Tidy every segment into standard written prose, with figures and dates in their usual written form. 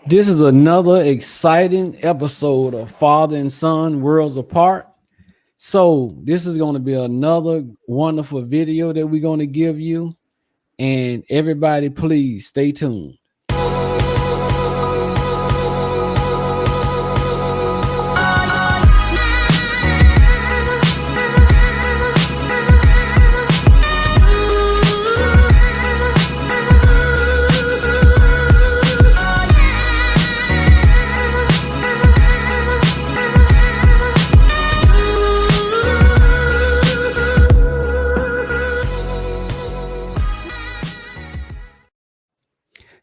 This is another exciting episode of Father and Son Worlds Apart. So, this is going to be another wonderful video that we're going to give you. And everybody, please stay tuned.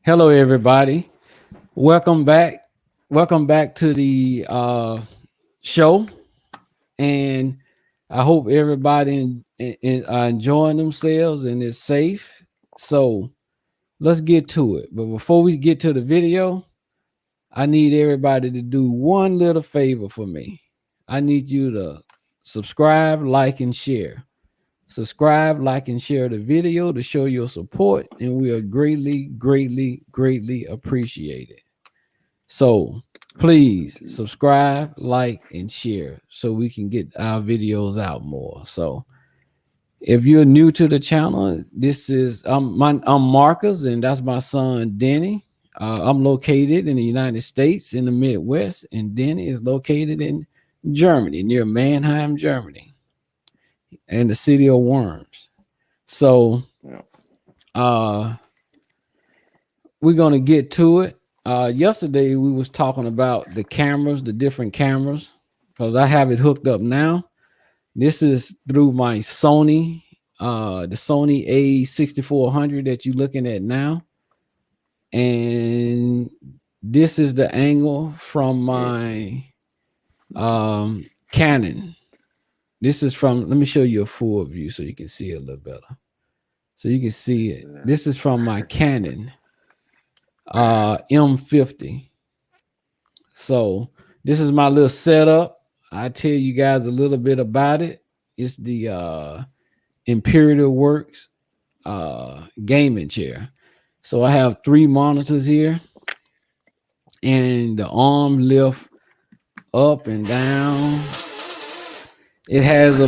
Hello, everybody. Welcome back. Welcome back to the show. And I hope everybody are enjoying themselves and is safe. So let's get to it. But before we get to the video, I need everybody to do one little favor for me. I need you to subscribe, like, and share. Subscribe, like, and share the video to show your support, and we are greatly appreciate it. So please subscribe, like, and share so we can get our videos out more. So if you're new to the channel, this is I'm Marcus, and that's my son Denny. I'm located in the United States in the Midwest, and Denny is located in Germany, near Mannheim, Germany, and the city of Worms. So we're gonna get to it. Yesterday we was talking about the cameras, the different cameras, because I have it hooked up now. This is through my Sony, the Sony A6400 that you're looking at now. And this is the angle from my Canon. This is from, let me show you a full view so you can see it a little better. So you can see it. This is from my Canon M50. So this is my little setup. I tell you guys a little bit about it. It's the Imperial Works gaming chair. So I have 3 monitors here, and the arm lift up and down. It has a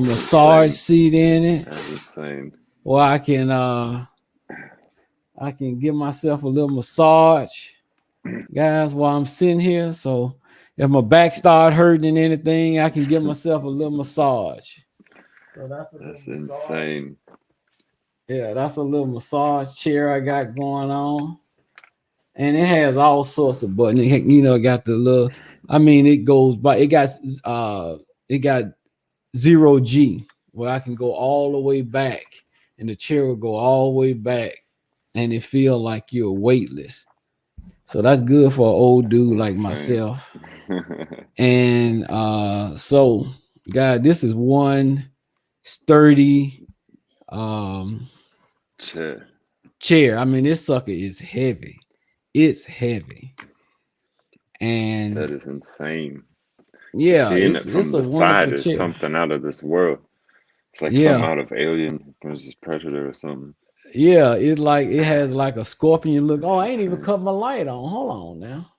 massage seat in it. That's insane. Well, I can give myself a little massage, guys, while I'm sitting here. So if my back start hurting and anything, I can give myself a little massage. So that's insane. Yeah, that's a little massage chair I got going on. And it has all sorts of buttons. It got the little, it goes by, it got 0G, where I can go all the way back, and the chair will go all the way back, and it feel like you're weightless. So that's good for an old dude like myself. And so, God, this is one sturdy chair. This sucker is heavy. It's heavy, and that is insane. Yeah, seeing it from the side is something out of this world. It's like something out of Alien versus Predator or something. Yeah, it has like a scorpion look. Oh, I ain't even cut my light on. Hold on now.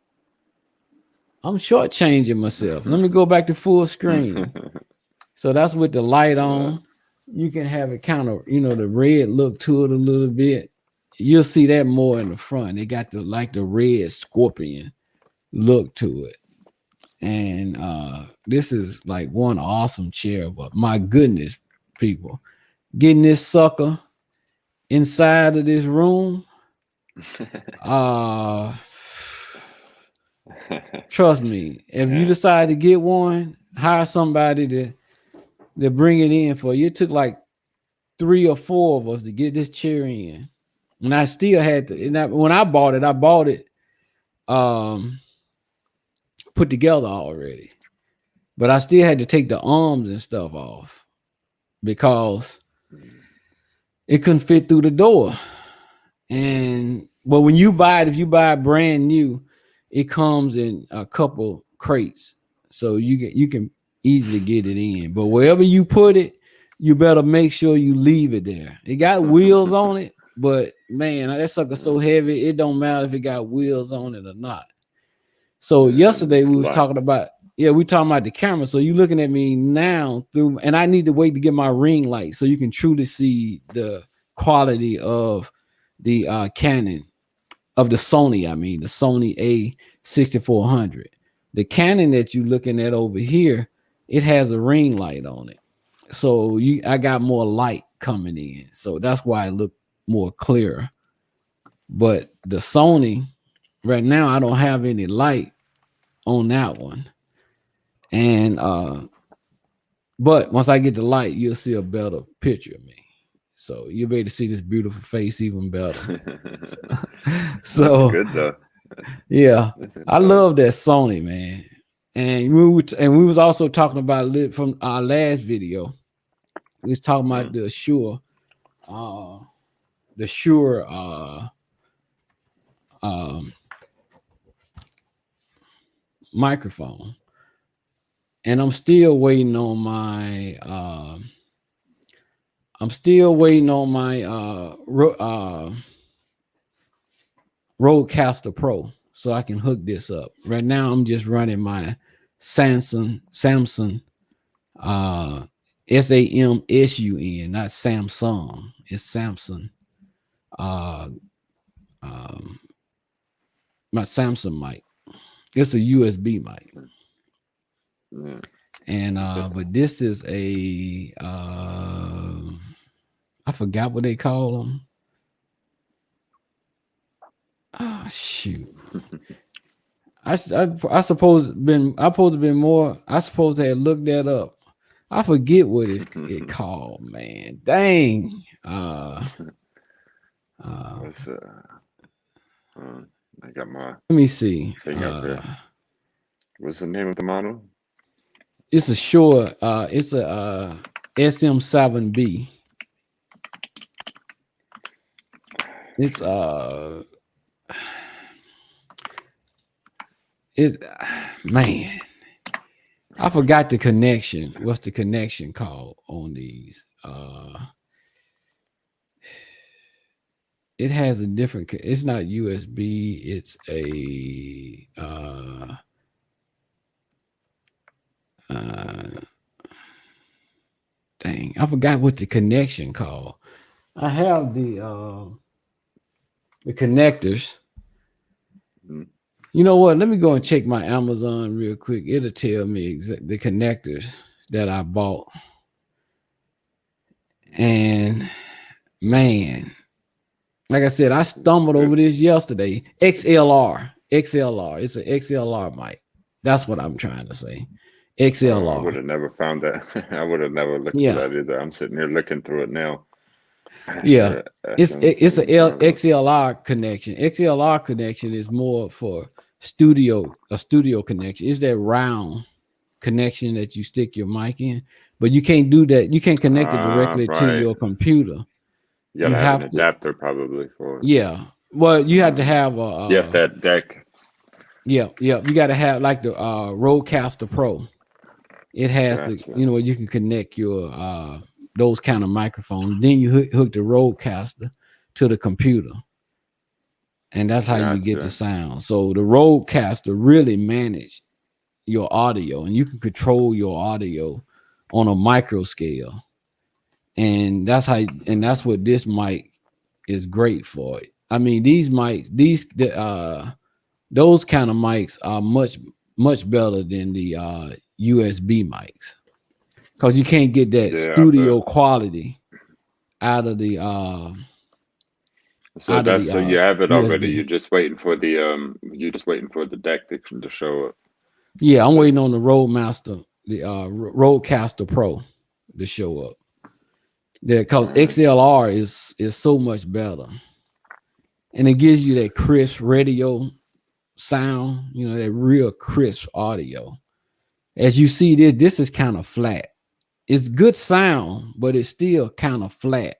I'm shortchanging myself. Let me go back to full screen. So that's with the light on. You can have it kind of, the red look to it a little bit. You'll see that more in the front. It got the red scorpion look to it. And this is like one awesome chair, but my goodness, people, getting this sucker inside of this room, trust me, if you decide to get one, hire somebody to bring it in for you. It took like 3 or 4 of us to get this chair in, and I still had to. And when I bought it put together already, but I still had to take the arms and stuff off because it couldn't fit through the door. And when you buy it, if you buy it brand new, it comes in a couple crates, so you can easily get it in. But wherever you put it, you better make sure you leave it there. It got wheels on it, but man, that sucker so heavy, it don't matter if it got wheels on it or not. So yesterday we was talking about, we talking about the camera. So you looking at me now through, and I need to wait to get my ring light so you can truly see the quality of the Canon, of the Sony. I mean, the Sony A6400. The Canon that you looking at over here, it has a ring light on it. So I got more light coming in. So that's why it looked more clear. But the Sony, right now, I don't have any light on that one. And but once I get the light, you'll see a better picture of me. So you'll be able to see this beautiful face even better. So that's good though. Yeah, I love that Sony, man. And we was also talking about it from our last video. We was talking about the Shure microphone, and I'm still waiting on my Rodecaster Pro so I can hook this up. Right now I'm just running my Samson SAMSUN, not Samsung, it's Samson. My Samson mic. It's a USB mic. And but this is a I forgot what they call them. Oh shoot. I suppose I suppose they had looked that up. I forget what it called, man. Dang. I got my let me see. thing up here. What's the name of the model? It's a Shure, it's a SM7B. It's man, I forgot the connection. What's the connection called on these? It has a different, it's not USB, it's a dang, I forgot what the connection called. I have the connectors. You know what? Let me go and check my Amazon real quick. It'll tell me the connectors that I bought. And man, like I said, I stumbled over this yesterday. XLR. It's an XLR mic. That's what I'm trying to say. XLR. I would have never found that. I would have never looked for that either. I'm sitting here looking through it now. Yeah, it's a XLR connection. XLR connection is more for a studio connection. It's that round connection that you stick your mic in, but you can't do that. You can't connect it directly to your computer. You have an adapter probably for it. Yeah. Well, you have to have you have that deck. Yeah. You got to have like the Rodecaster Pro. It has to, you can connect your those kind of microphones. Then you hook the Rodecaster to the computer, and that's how you get the sound. So the Rodecaster really manage your audio, and you can control your audio on a micro scale. And that's what this mic is great for. I mean, these mics, those kind of mics are much better than the USB mics, because you can't get that studio quality out of the so you have it already. You're just waiting for the deck to show up. Yeah, I'm waiting on the Rodecaster Pro to show up. Because XLR is so much better, and it gives you that crisp radio sound, that real crisp audio. As you see, this is kind of flat. It's good sound, but it's still kind of flat.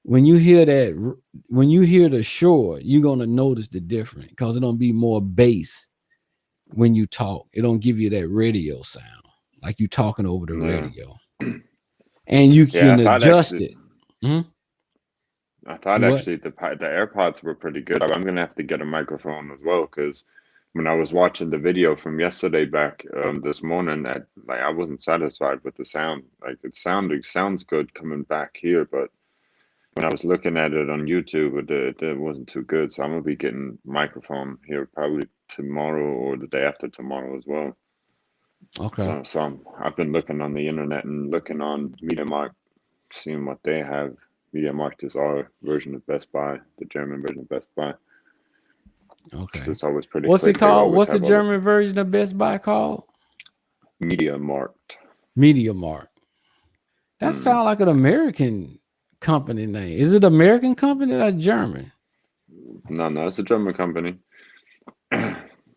When you hear the Shure, you're gonna notice the difference, because it'll be more bass when you talk. It don't give you that radio sound like you talking over the radio. And you can adjust it. I thought What? actually the AirPods were pretty good. I'm gonna have to get a microphone as well because when I was watching the video from yesterday back this morning, I wasn't satisfied with the sound. Like sounds good coming back here, but when I was looking at it on YouTube, it wasn't too good. So I'm gonna be getting microphone here probably tomorrow or the day after tomorrow as well. Okay. I've been looking on the internet and looking on MediaMarkt, seeing what they have. MediaMarkt is our version of Best Buy, the German version of Best Buy. Because Okay. it's always pretty What's it quick. They called? always What's the have all this German version of Best Buy called? MediaMarkt. Media Mark. That sounds like an American company name. Is it American company or German? No, it's a German company.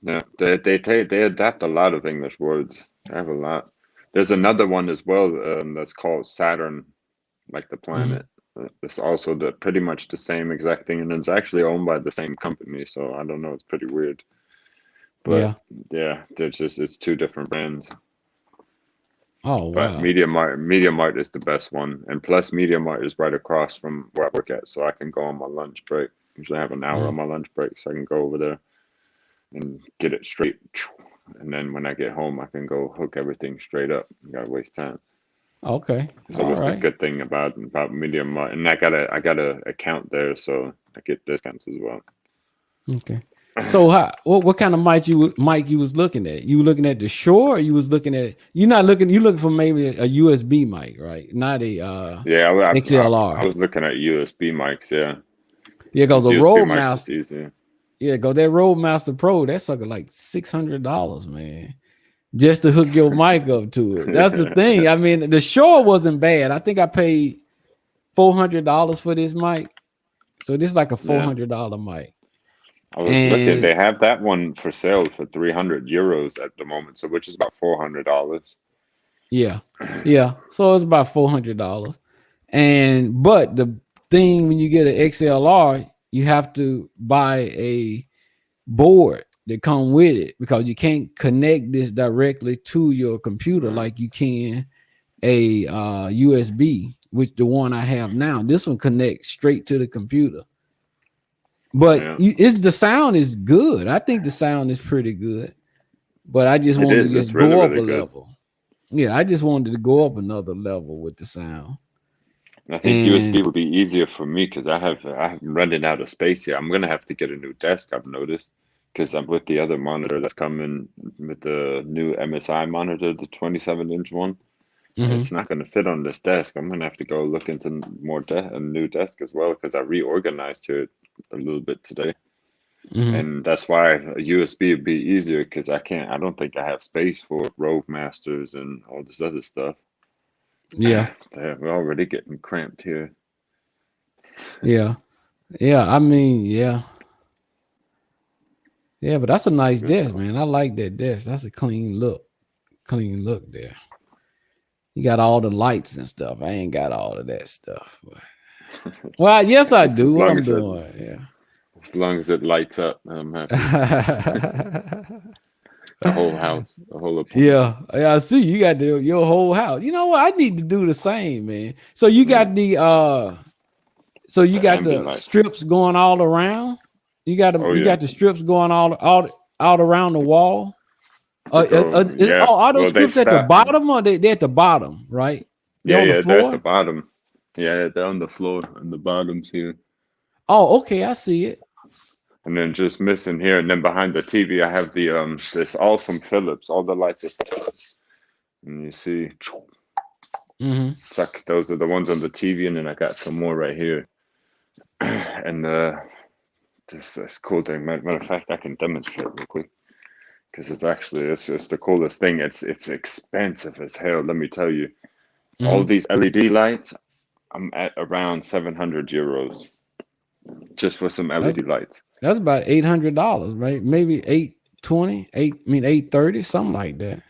Yeah, they adapt a lot of English words. They have a lot. There's another one as well that's called Saturn, like the planet. It's also pretty much the same exact thing, and it's actually owned by the same company. So I don't know. It's pretty weird. But Yeah. yeah, it's two different brands. Oh But wow. MediaMarkt is the best one, and plus MediaMarkt is right across from where I work at, so I can go on my lunch break. Usually I have an hour on my lunch break, so I can go over there and get it straight. And then when I get home, I can go hook everything straight up. You gotta waste time. Okay. So All that's the right. good thing about MediaMarkt, and I got a account there, so I get discounts as well. Okay. So what kind of mic you was looking at? You were looking at the Shure, or you was looking at you're looking for maybe a USB mic, right? Not a Yeah, I XLR. was looking at USB mics, yeah, Yeah, because because the USB mics is Roadmaster, easier. yeah, go that Roadmaster Pro, that's sucker like $600, man. Just to hook your mic up to it. That's the thing. I mean, the Shure wasn't bad. I think I paid $400 for this mic. So this is like a Yeah. $400 mic. I was looking. And They have that one for sale for 300 euros at the moment, so which is about $400. yeah, yeah. So it's about $400. But the thing when you get an XLR, you have to buy a board that come with it because you can't connect this directly to your computer like you can a USB, which the one I have now. This one connects straight to the computer. But Yeah, the sound is good. I think the sound is pretty good. But I just it wanted to is. It's just really, go up a really good. level. Yeah, I just wanted to go up another level with the sound. I think USB And would be easier for me because I'm running out of space here. I'm gonna have to get a new desk. I've noticed because I'm with the other monitor that's coming with the new MSI monitor, the 27-inch one. mhm, It's not gonna fit on this desk. I'm gonna have to go look into a new desk as well because I reorganized here a little bit today. mhm. And that's why a USB would be easier because I don't think I have space for Roadmasters and all this other stuff. Yeah, We're already getting cramped here. yeah, yeah. I mean, yeah, yeah. But that's a nice Good desk, stuff. man. I like that desk. That's a clean look there. You got all the lights and stuff. I ain't got all of that stuff. Well, yes, I Just do. What I'm doing, as long as it lights up, I'm happy. yeah. The whole house, the whole apartment. Yeah, yeah, I see you got your whole house. You know what? I need to do the same, man. So you Yeah, got so you the got ambient the lights. strips going all around. Oh You yeah, got the strips going all around the wall. they go. Yeah, Are those well they strips at the stop. bottom or they at the bottom, right? They're Yeah, on the yeah, they're at the floor. bottom. Yeah, they're on the floor and the bottoms here. Oh, okay, I see it. And then just missing here, and then behind the TV, I have the this all from Philips. All the lights are Philips, and you see, Mm-hmm. it's like those are the ones on the TV, and then I got some more right here. And this cool thing. Matter of fact, I can demonstrate real quick because it's the coolest thing. It's expensive as hell. Let me tell you, all Mm-hmm. these LED lights, I'm at around 700 euros just for some That's LED lights. that's about $800, right? Maybe 820, 830, something like that.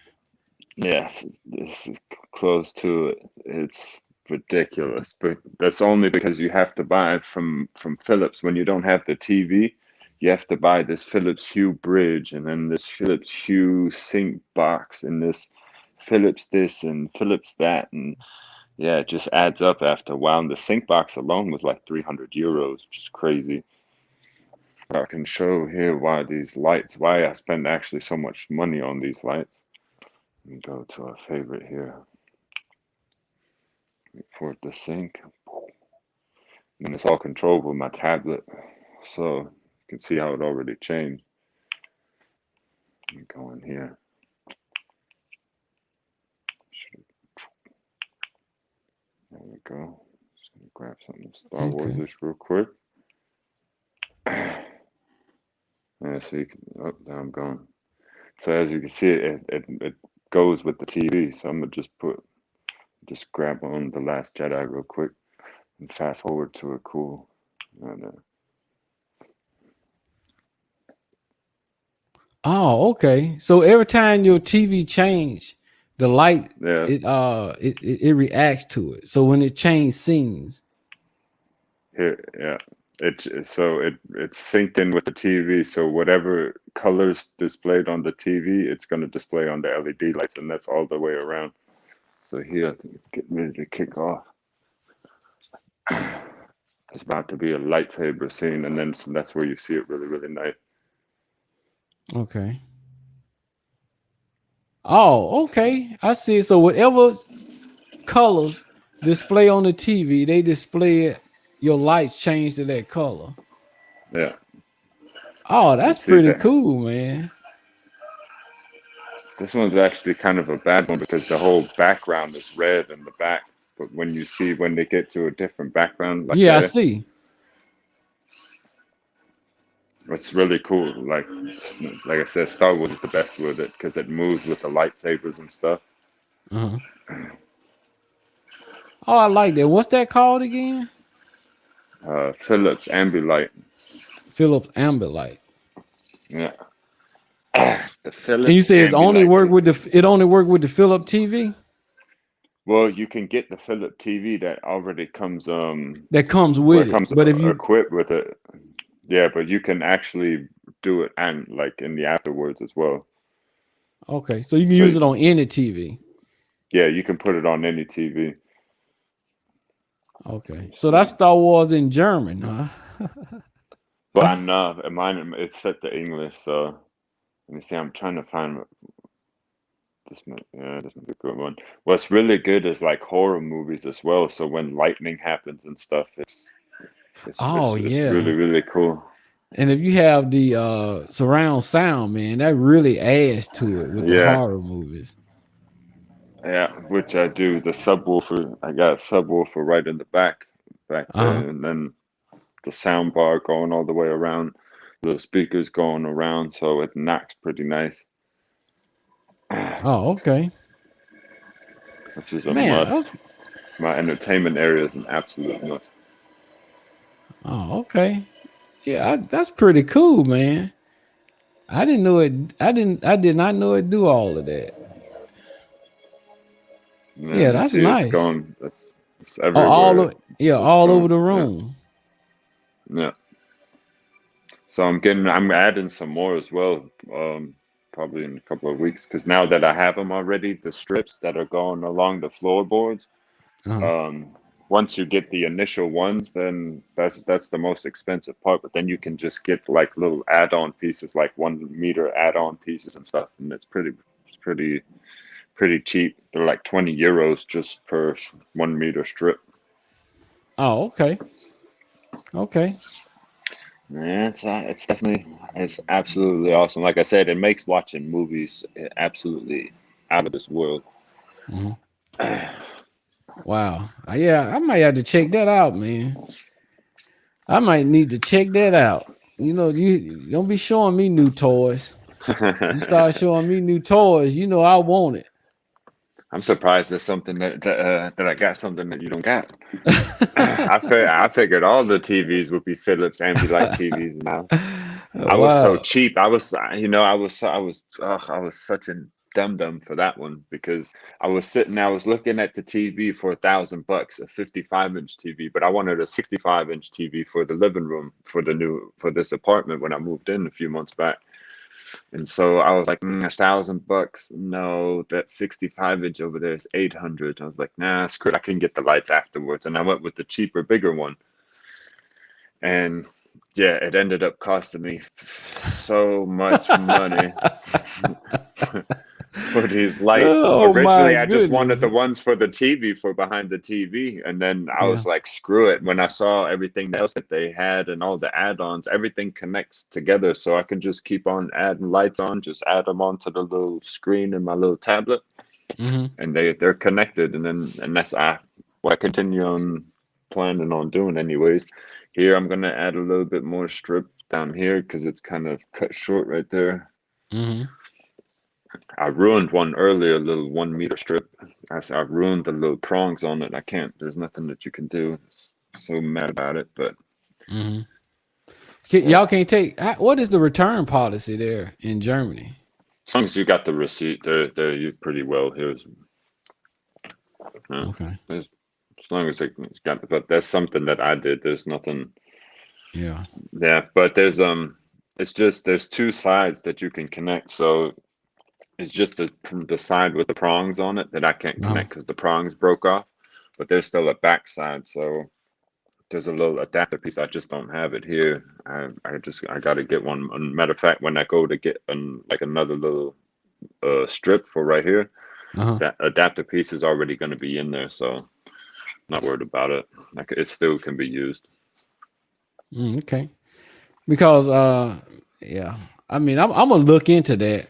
Yes, this is close to it. It's ridiculous, but that's only because you have to buy from Philips. When you don't have the TV, you have to buy this Philips Hue bridge and then this Philips Hue sync box and this Philips this and Philips that, and Yeah, it just adds up after a while. And the sync box alone was like 300 euros, which is crazy. I can show here why these lights, why I spend actually so much money on these lights. Let me go to our favorite here. For it to sync. And it's all controlled with my tablet. So you can see how it already changed. Let me go in here. There we go. Just gonna grab something Star Okay. Wars-ish real quick. Yeah, so you can, oh, there I'm going. So as you can see, it goes with the TV. So I'm gonna just grab on The Last Jedi real quick and fast forward to it. Cool. And, Oh, okay. So every time your TV change, the light yeah, it reacts to it. So when it change scenes. here, yeah. It's synced in with the TV. So whatever colors displayed on the TV, it's gonna display on the LED lights, and that's all the way around. So here, I think it's getting ready to kick off. It's about to be a lightsaber scene, and then so that's where you see it really, really nice. Okay. Oh, okay. I see. So whatever colors display on the TV, they display it. Your lights change to that color. Yeah, Oh, you that's see pretty that. cool, man. This one's actually kind of a bad one because the whole background is red in the back. But when they get to a different background, like Yeah, I there, see. it's really cool. Like I said, Star Wars is the best with it because it moves with the lightsabers and stuff. Uh-huh. Oh, I like that. What's that called again? Philips Ambilight. Philips Ambilight. Yeah, the And you Philips say it's only Ambilight work with system. the it only work with the Philips TV Well, you can get the Philips TV that already comes that comes where with it it. comes But if you equipped with it. Yeah, but you can actually do it and like in the afterwards as well. okay, so you can So use it on any TV. yeah, you can put it on any TV. Okay, so that's Star Wars in German, huh? But I'm not mine. It's set to English, so let me see. I'm trying to find this might be a good one. What's really good is like horror movies as well. So when lightning happens and stuff, Oh it's really yeah. really cool. And if you have the surround sound, man, that really adds to it with the Yeah, horror movies. yeah. Which I do. The subwoofer. I got a subwoofer right in the back Uh-huh. there, and then the sound bar going all the way around. The speakers going around, so it knocks pretty nice. Oh, okay. Which is a Man, must. My entertainment area is an absolute must. oh, okay. Yeah, that's pretty cool, man. I didn't know it. I did not know it do all of that. Yeah, Yeah, you that's see it's nice. going, it's Oh, everywhere. yeah, It's all over going. the Yeah, room. yeah. So I'm adding some more as well. Probably in a couple of weeks because now that I have them already, the strips that are going along the floorboards. Uh-huh. Um, Once you get the initial ones, then that's the most expensive part. But then you can just get like little add-on pieces, like 1 meter add-on pieces and stuff, and it's pretty cheap. They're like 20 euros just per 1 meter strip. Oh, okay. Okay. Yeah, it's definitely it's absolutely awesome. Like I said, it makes watching movies absolutely out of this world. Mhm. Wow. Yeah, I might have to check that out, man. I might need to check that out. You know, you don't be showing me new toys. You start showing me new toys, you know I want it. I'm surprised there's something that I got something that you don't got. I figured all the TVs would be Philips Ambilight TVs now. I was so Wow. cheap. I was such a dum dum for that one because I was looking at the TV for $1,000, a 55-inch TV, but I wanted a 65-inch TV for the living room for this apartment when I moved in a few months back. And so I was like, $1,000. No, that 65-inch over there is 800. I was like, nah, screw it. I can get the lights afterwards. And I went with the cheaper, bigger one. And yeah, it ended up costing me so much money for these lights. Oh my Originally, I just wanted goodness. the ones for the TV, for behind the TV. And then I Yeah. was like, screw it. When I saw everything else that they had and all the add-ons, everything connects together. So I can just keep on adding lights on, just add them onto the little screen in my little tablet. Mm-hmm. And they're connected. And that's what I continue on planning on doing anyways. Here, I'm going to add a little bit more strip down here because it's kind of cut short right there. Mm-hmm. I ruined one earlier, a little 1 meter strip. I ruined the little prongs on it. I can't. There's nothing that you can do. So mad about it, but Mm-hmm. yeah. Y'all can't take. What is the return policy there in Germany? As long as you got the receipt, they're pretty well here. Okay. As long as it's got, but that's something that I did. There's nothing. Yeah. Yeah, but it's just there's two sides that you can connect. So it's just the side with the prongs on it that I can't Uh-huh. connect because the prongs broke off. But there's still a back side, so there's a little adapter piece. I just don't have it here. I got to get one. Matter of fact, when I go to get like another little strip for right here, Uh-huh. that adapter piece is already going to be in there, so not worried about it. Like it still can be used. Okay. Because yeah, I mean, I'm gonna look into that.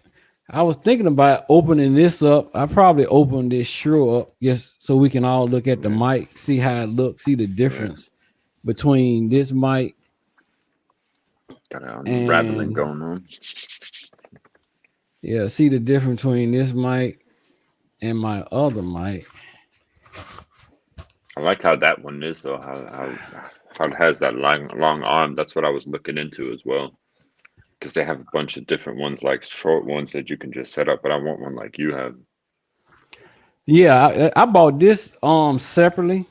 I was thinking about opening this up. I probably open this Shure up just so we can all look at the Yeah, mic, see how it looks, see the yeah. difference between this mic Got unraveling and going on. yeah, see the difference between this mic and my other mic. I like how that one is though. How it has that long arm. That's what I was looking into as well. Because they have a bunch of different ones, like short ones that you can just set up. But I want one like you have. Yeah, I bought this separately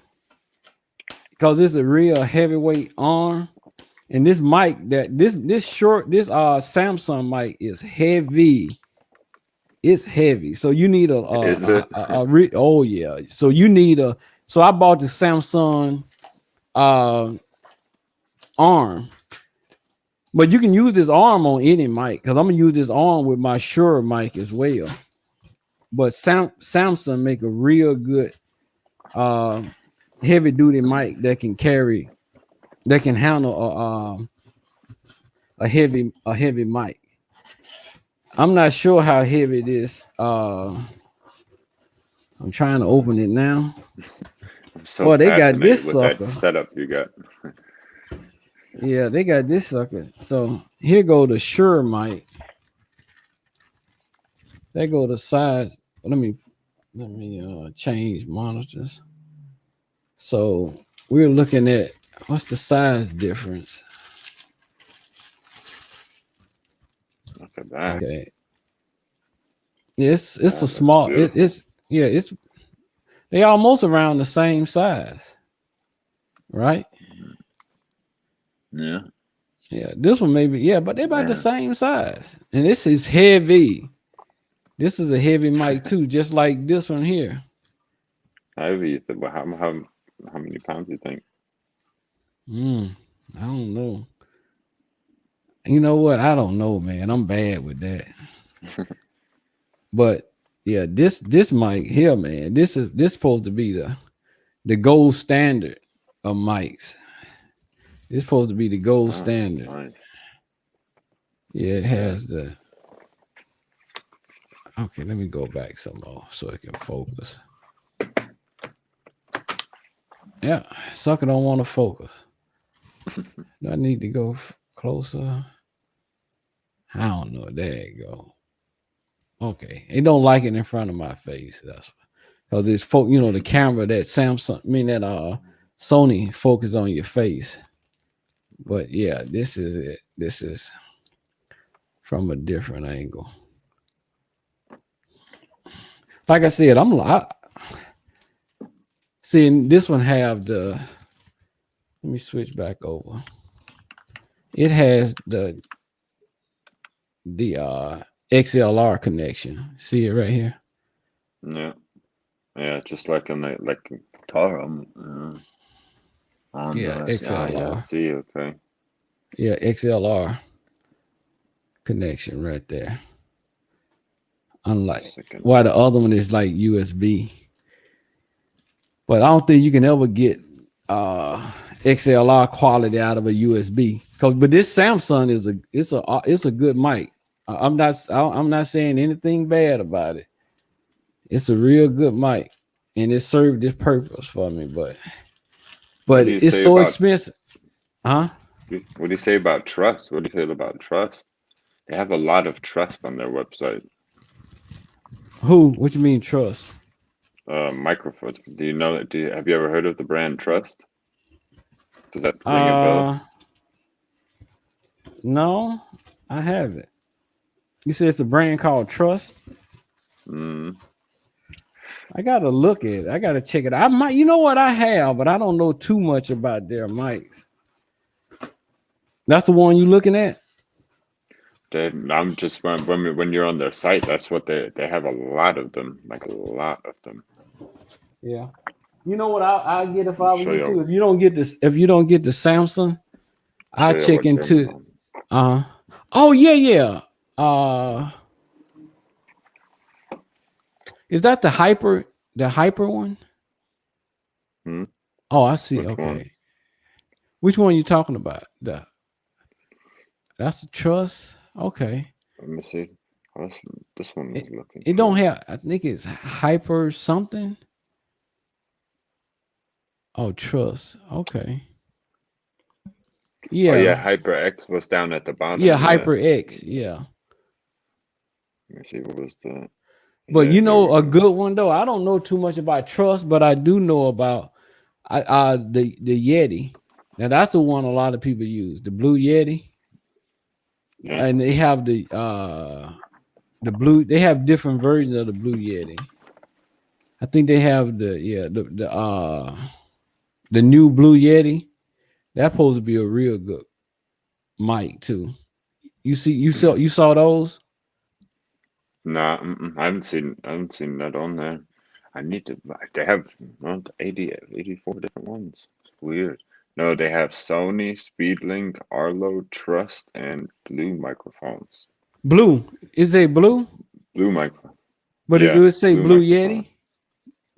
because it's a real heavyweight arm. And this mic that this short this Samsung mic is heavy. It's heavy. So you need Is it? oh yeah. So you need so I bought the Samsung arm. But you can use this arm on any mic because I'm gonna use this arm with my Shure mic as well. But Samsung make a real good heavy duty mic that can handle a heavy mic. I'm not sure how heavy it is. I'm trying to open it now. I'm so Well, they got fascinated this with that sucker. setup you got. Yeah, they got this sucker. So here go the Shure mic. There go the size. Let me change monitors. So we're looking at what's the size difference. Look at that. Okay, it's That a looks small. beautiful. It's they almost around the same size, right? Yeah. Yeah, this one maybe but they're about the Man. same size, and this is heavy. This is a heavy mic too, just like this one here. How heavy you think? Well, how many pounds you think? I don't know. You know what? I don't know, man. I'm bad with that. But yeah, this mic here, man. This supposed to be the gold standard of mics. It's supposed to be the gold Oh, standard. nice. Yeah, it Yeah. has the. Okay, let me go back some more so it can focus. Yeah, sucker don't want to focus. Do I need to go closer? I don't know. There you go. Okay, it don't like it in front of my face. That's because it's the camera that Sony focus on your face. But yeah, this is it. This is from a different angle. Like I said, I seeing this one have the. Let me switch back over. It has XLR connection. See it right here? Yeah, yeah, just like on the like guitar on Yeah, the yeah, I XLR. see. Okay, Yeah, XLR connection right there. Unlike second. why the other one is like USB. But I don't think you can ever get XLR quality out of a USB. But this Samsung is a good mic. I'm not saying anything bad about it. It's a real good mic, and it served its purpose for me. But What do you it's say so about expensive, huh? what do you say about trust? What do you feel about trust? They have a lot of trust on their website. Who? What you mean trust? Microphones. Do you know? Have you ever heard of the brand Trust? Does that ring a bell? Uh, no, I haven't. You said it's a brand called Trust. Mm, I gotta look at it. I gotta check it out. I might, you know what I have, but I don't know too much about their mics. That's the one you looking at? I'm just when you're on their site, that's what they have a lot of them, like a lot of them. Yeah. You know what I get if I'll I was show you too? you. If you don't get the Samsung, I Show you check what brand I'm into on. oh yeah. Uh is that the hyper one? Hmm? Oh, I see. Which one? Okay. Which one you talking about? That's the trust. Okay. Let me see. Oh, this one It was looking it don't for. have I think it's hyper something. Oh, trust. Okay. Oh yeah, Yeah. HyperX was down at the Yeah, bottom. Yeah. Hyper X. Yeah. Let me see. What was the? But Yeah, you here we know a go. good one though. I don't know too much about trust, but I do know about the Yeti. Now that's the one a lot of people use, the Blue Yeti, Yeah. and they have the blue. They have different versions of the Blue Yeti. I think they have the new Blue Yeti. That's supposed to be a real good mic too. Hmm. You saw those? Nah, I haven't seen that on there. I need to. They have not 84 different ones. It's weird. No, they have Sony, Speedlink, Arlo, Trust, and Blue microphones. Blue. Is it blue? Blue microphone. But Yeah, do it say Blue Blue microphone. Yeti?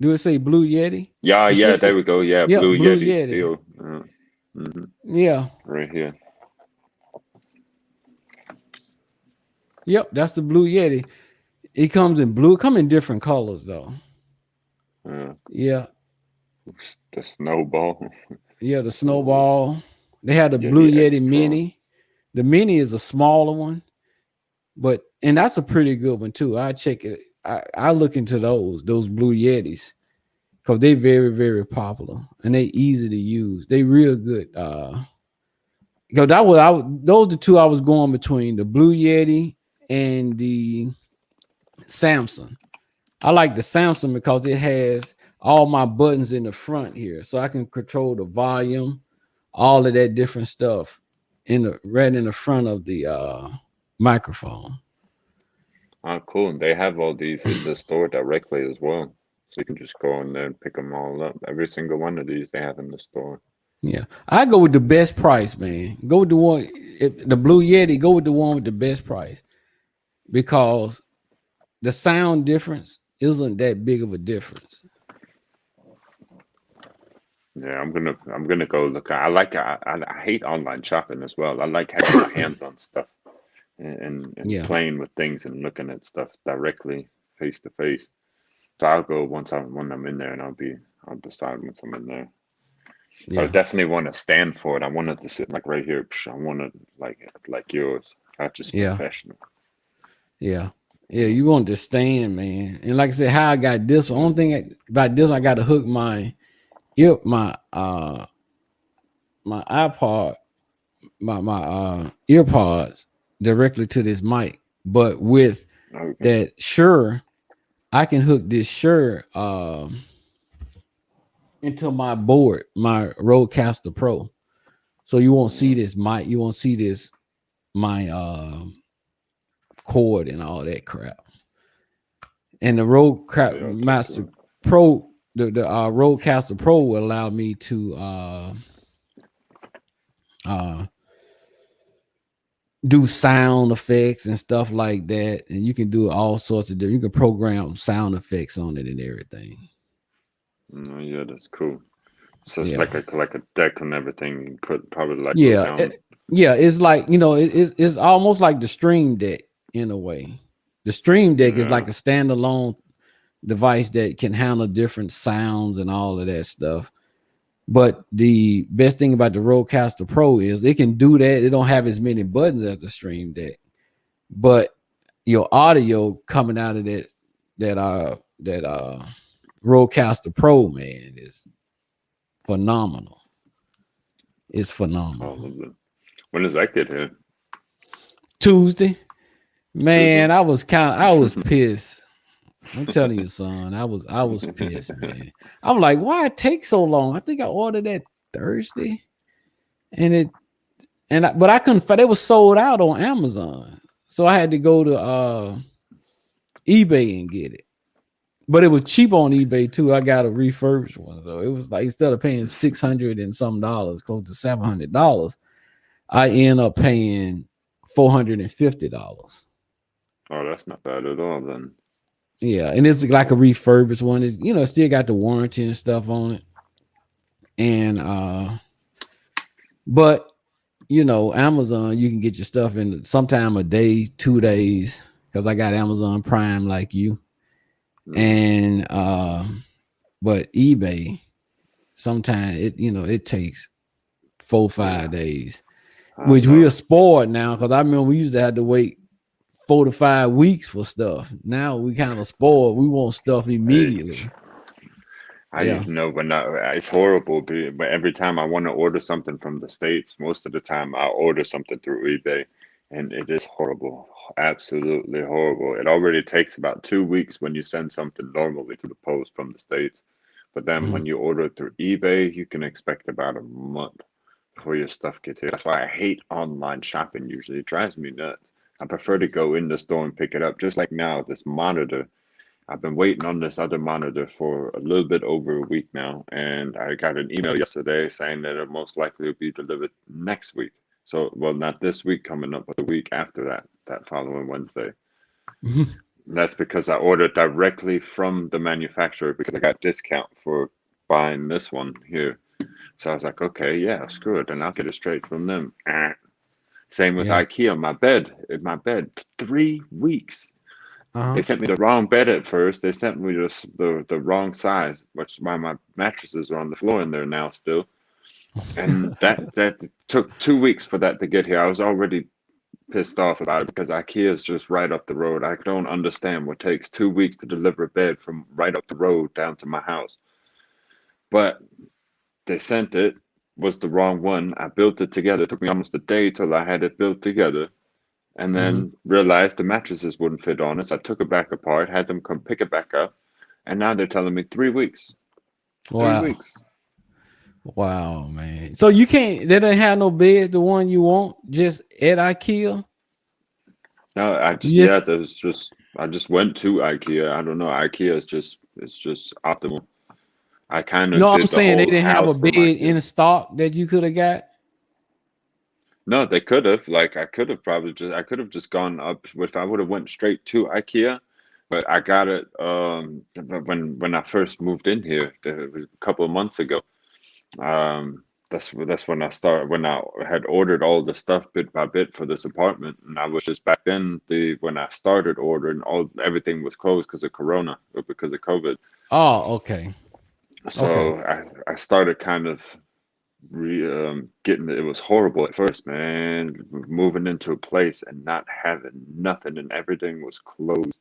Do it say Blue Yeti? Yeah, It yeah, should there say, we go. Yeah, yep, Blue Blue Yeti Yeti. steel. Hmm. Yeah, Right here. yep, that's the Blue Yeti. It comes in blue, come in different colors though. Uh, Yeah, the snowball. yeah, the Cool. snowball. They had the Blue Yeti X Yeti Pro. Mini. The Mini is a smaller one, but and that's a pretty good one too. I check it. I look into those Blue Yetis because they very very popular and they easy to use. They real good. Because those the two I was going between the Blue Yeti and the Samsung. I like the Samsung because it has all my buttons in the front here, so I can control the volume, all of that different stuff right in the front of the microphone. Ah, cool. And they have all these in the store directly as well. So you can just go in there and pick them all up. Every single one of these they have in the store. Yeah, I go with the best price, man. Go with the one, the Blue Yeti. Go with the one with the best price because the sound difference isn't that big of a difference. Yeah, I'm gonna go look. I hate online shopping as well. I like having my hands on stuff and Yeah, playing with things and looking at stuff directly face to face. So I'll go when I'm in there and I'll decide once I'm in there. I yeah, would definitely want to stand for it. I wanted to sit like right here. I want to like yours, not just yeah, professional. yeah, yeah. You understand, man. And like I said, how I got this one. Yeah. Only thing about this, one, I got to hook ear my iPod, my earpods directly to this mic. But with Okay. that Shure, I can hook this Shure into my board, my Rodecaster Pro. So you won't see Uh, this mic. You won't see this my cord and all that crap. And the Yeah, Master Pro, the Rodecaster Pro will allow me to do sound effects and stuff like that, and you can do all sorts of different. You can program sound effects on it and everything. Yeah, that's cool. So it's Yeah, like a deck and everything. You put probably like little yeah, sound. yeah. It's like, you know, it's almost like the Stream Deck in a way. The Stream Deck is Yeah. like a standalone device that can handle different sounds and all of that stuff. But the best thing about the Rodecaster Pro is it can do that. It don't have as many buttons as the Stream Deck, but your audio coming out of that Rodecaster Pro, man, is phenomenal. It's phenomenal. Oh, when does that get here? Tuesday, Tuesday. man, I was pissed. I'm telling you, son, I was pissed, man. I'm like, why it take so long? I think I ordered that Thursday, and but I couldn't find it. Was sold out on Amazon, so I had to go to eBay and get it. But it was cheap on eBay too. I got a refurbished one though. It was like, instead of paying $600 and some dollars, close to $700, I end up paying $450. Oh, that's not bad at all then. Yeah, and it's like a refurbished one. It's, you know, still got the warranty and stuff on it. And but you know, Amazon, you can get your stuff in sometime a day, 2 days, because I got Amazon Prime like you. And but eBay, sometimes it takes 4-5 days, which we are spoiled now, because I remember we used to have to wait 4 to 5 weeks for stuff. Now we kind of spoiled. We want stuff immediately. I even know it's horrible, but every time I want to order something from the States, most of the time I order something through eBay, and it is horrible, absolutely horrible. It already takes about 2 weeks when you send something normally to the post from the States, but then when you order it through eBay, you can expect about a month before your stuff gets here. That's why I hate online shopping usually. It drives me nuts. I prefer to go in the store and pick it up. Just like now, this monitor. I've been waiting on this other monitor for a little bit over a week now, and I got an email yesterday saying that it most likely will be delivered next week. So, well, not this week coming up, but the week after that following Wednesday. That's because I ordered directly from the manufacturer because I got discount for buying this one here. So I was like, okay, yeah, screw it, and I'll get it straight from them. Same with IKEA. My bed, 3 weeks. They sent me the wrong bed at first. They sent me the wrong size, which is why my mattresses are on the floor in there now still. And that took 2 weeks for that to get here. I was already pissed off about it because IKEA is just right up the road. I don't understand what takes 2 weeks to deliver a bed from right up the road down to my house. But they sent it, was the wrong one. I built it together. It took me almost a day till I had it built together. And then realized the mattresses wouldn't fit on it. So I took it back apart, had them come pick it back up. And now they're telling me 3 weeks. Wow. 3 weeks. Wow, man. So they don't have no beds, the one you want, just at IKEA? No, I just went to IKEA. I don't know. IKEA is it's just optimal. I kind of No, I'm did the saying they whole didn't have a house bed from IKEA. in stock that you could have got. No, they could have. Like I could have just gone up if I would have went straight to IKEA, but I got it when I first moved in here a couple of months ago. That's when I had ordered all the stuff bit by bit for this apartment, and I was just back then when I started ordering, everything was closed because of Corona or because of COVID. Oh, okay. So I started kind of getting it. Was horrible at first, man. Moving into a place and not having nothing, and everything was closed.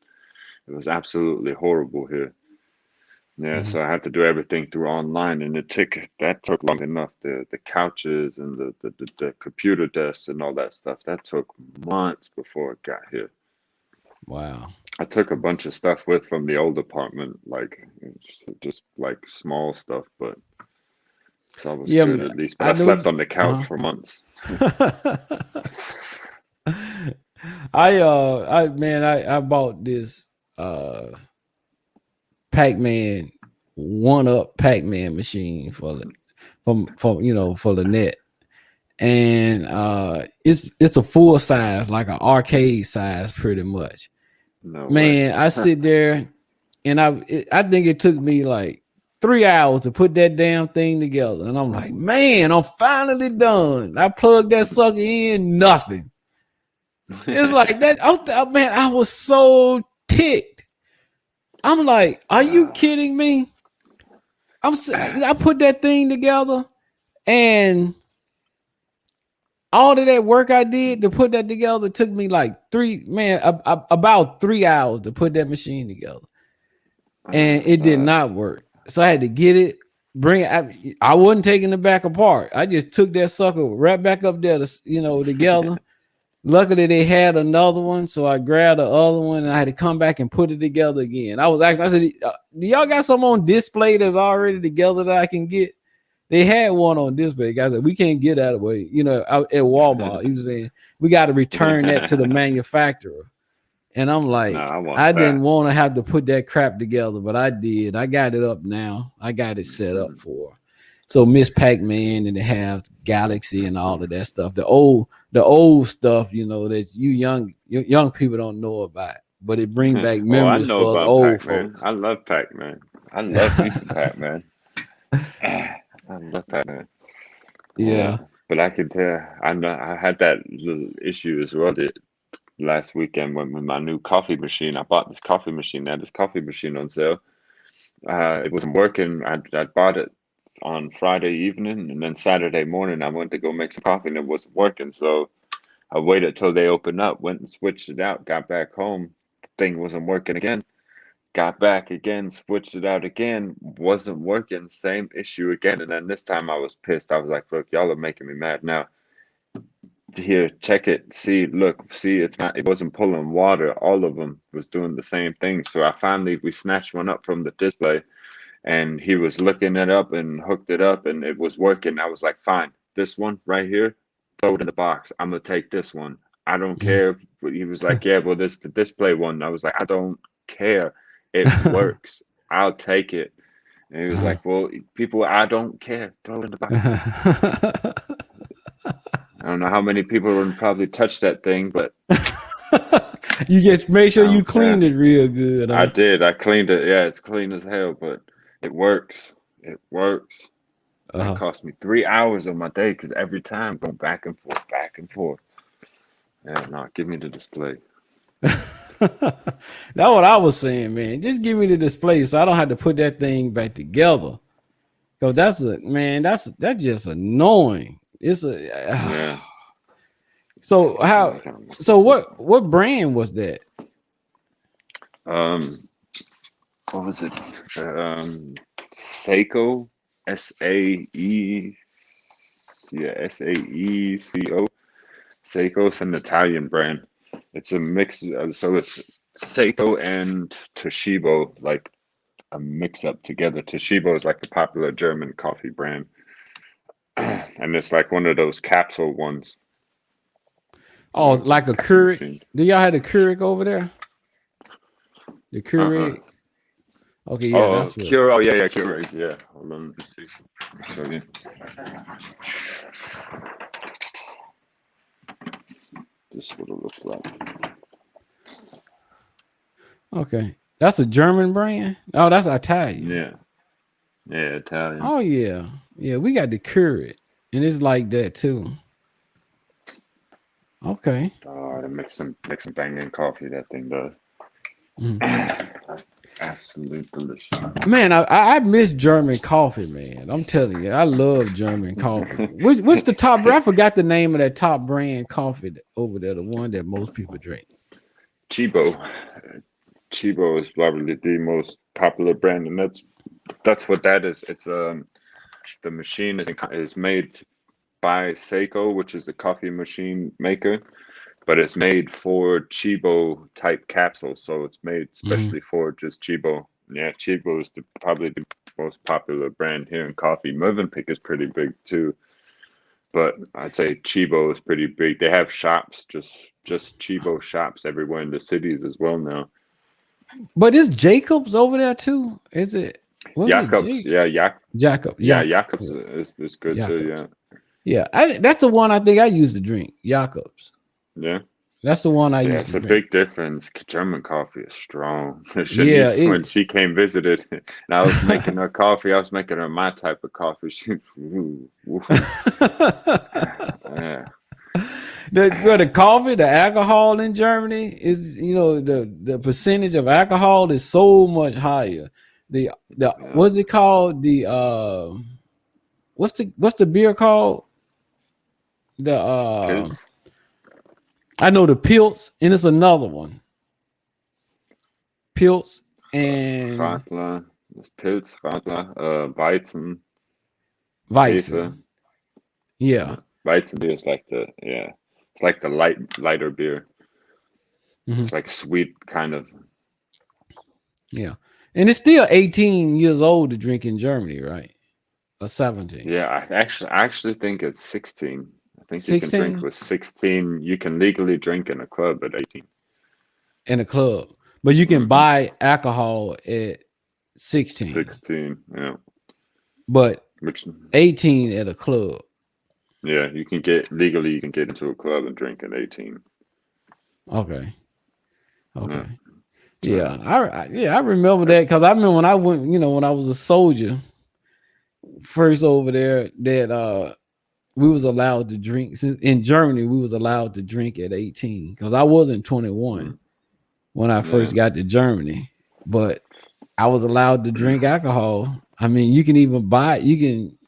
It was absolutely horrible here. Yeah, so I had to do everything through online, and that took long enough. The couches and the computer desks and all that stuff, that took months before it got here. Wow. I took a bunch of stuff from the old apartment, like just like small stuff, but so I was good at least. But I slept on the couch for months. I bought this Pac-Man Pac-Man machine for the for the net. And it's a full size, like an arcade size, pretty much. No way. Man, I sit there and I think it took me like 3 hours to put that damn thing together. And I'm like, man, I'm finally done. I plugged that sucker in, nothing. It's like that. Man, I was so ticked. I'm like, are you kidding me? I put that thing together, and all of that work I did to put that together took me like about 3 hours to put that machine together, and it did not work. So I had to get it, bring it. I wasn't taking it back apart. I just took that sucker right back up there, together. Luckily, they had another one, so I grabbed the other one, and I had to come back and put it together again. I said, "Do y'all got some on display that's already together that I can get?" They had one on display. Guys said, "We can't get that away." Out at Walmart, he was saying we got to return that to the manufacturer. And I'm No, like, I want I that. didn't want to have to put that crap together, but I did. I got it up now. I got it set up for her. So Miss Pac-Man, and they have Galaxy and all of that stuff. The old stuff, that you young people don't know about, but it bring back Oh, I memories know for us about old Pac-Man. folks. I love Pac-Man. I love me some Pac-Man. I love Pac-Man. Yeah, Yeah. but I could tell. I know I had that little issue as well last weekend when with my new coffee machine. I bought this coffee machine. They had this coffee machine on sale. It wasn't working. I bought it on Friday evening, and then Saturday morning I went to go make some coffee, and it wasn't working. So I waited till they opened up, went and switched it out, got back home. The thing wasn't working again. Got back again, switched it out again, wasn't working, same issue again. And then this time I was pissed. I was like, look, y'all are making me mad now. Here, check it, see, look, see, it wasn't pulling water. All of them was doing the same thing. So we snatched one up from the display, and he was looking it up and hooked it up, and it was working. I was like, fine, this one right here, throw it in the box. I'm gonna take this one. I don't care. But he was like, yeah, well, this the display one. I was like, I don't care. It works. I'll take it. And he was like, well, people, I don't care. Throw it in the box. I don't know how many people would probably touch that thing, but You just make I sure you don't cleaned care. it real good, I huh? did. I cleaned it. Yeah, it's clean as hell, but it works. It works. And it Uh-huh. cost me 3 hours of my day because every time going back and forth, back and forth. Yeah, no, give me the display. That's what I was saying, man. Just give me the display so I don't have to put that thing back together. Cause that's just annoying. It's a Yeah. so Yeah, how I can't mess so with it. what brand was that? Um, what was it? Seiko, S-A-E, yeah, Saeco. Seiko is an Italian brand. It's a mix, so it's Seiko and Toshiba, like a mix up together. Toshiba is like a popular German coffee brand, and it's like one of those capsule ones, Oh, like a capsule Keurig. machines. Do y'all have the Keurig over there? The Uh-uh. Keurig. Okay, yeah, Oh, that's what. Cure. Oh, yeah, yeah, Cure. Yeah. Hold on, let me see. Show you. This is what it looks like. Okay, that's a German brand. Oh, that's Italian. Yeah, yeah, Italian. Oh yeah, yeah. We got the Keurig, and it's like that too. Okay. Oh, it makes some banging coffee. That thing does. Mhm. Absolute delicious. Man, I miss German coffee, man. I'm telling you, I love German coffee. What's the top? I forgot the name of that top brand coffee over there, the one that most people drink. Chibo. Chibo is probably the most popular brand, and that's what that is. It's the machine is made by Seiko, which is a coffee machine maker, but it's made for Chibo type capsules. So it's made Mhm. especially for just Chibo. Yeah, Chibo is probably the most popular brand here in coffee. Mövenpick is pretty big too. but I'd say Chibo is pretty big. They have shops, just Chibo shops everywhere in the cities as well now. But is Jacobs over there too? Is it? Was it Jacobs, Jake? yeah, Jacob? yeah, Yak. Jacobs Yeah, is good too. Jacobs. Yeah, Yeah, that's the one I think I used to drink. Jacobs. yeah. That's the one I Yeah, used it's to a drink. big difference. German coffee is strong. Yeah, Shanice, when it. she came visited, and I was making her coffee, I was making her my type of coffee. She, yeah, The coffee, the alcohol in Germany is, the percentage of alcohol is so much higher. The yeah. what's it called? What's the beer called? The Pilz, I know the Pilz, and it's another one. Pilz and Radler, das Pilz, Radler, Weizen, Hefe. Weizen. Yeah. Yeah. Weizen beer is like it's like the lighter beer. Hmm. It's like sweet kind of. Yeah. And it's still 18 years old to drink in Germany, right? Or 17. Yeah, I actually think it's 16. I think you can drink 16 with 16. You can legally drink in a club at 18. in a club. But you can Hmm. buy alcohol at 16, 16, yeah. but Which, 18 at a club. yeah, you can get legally, you can get into a club and drink at 18. Okay. Yeah. Okay. Yeah. So, I remember that because I remember when I went, when I was a soldier first over there, that we was allowed to drink. Since in Germany we was allowed to drink at 18 because I wasn't 21 mm, when I yeah. first got to Germany, but I was allowed to drink alcohol. I mean, you can even buy it. You can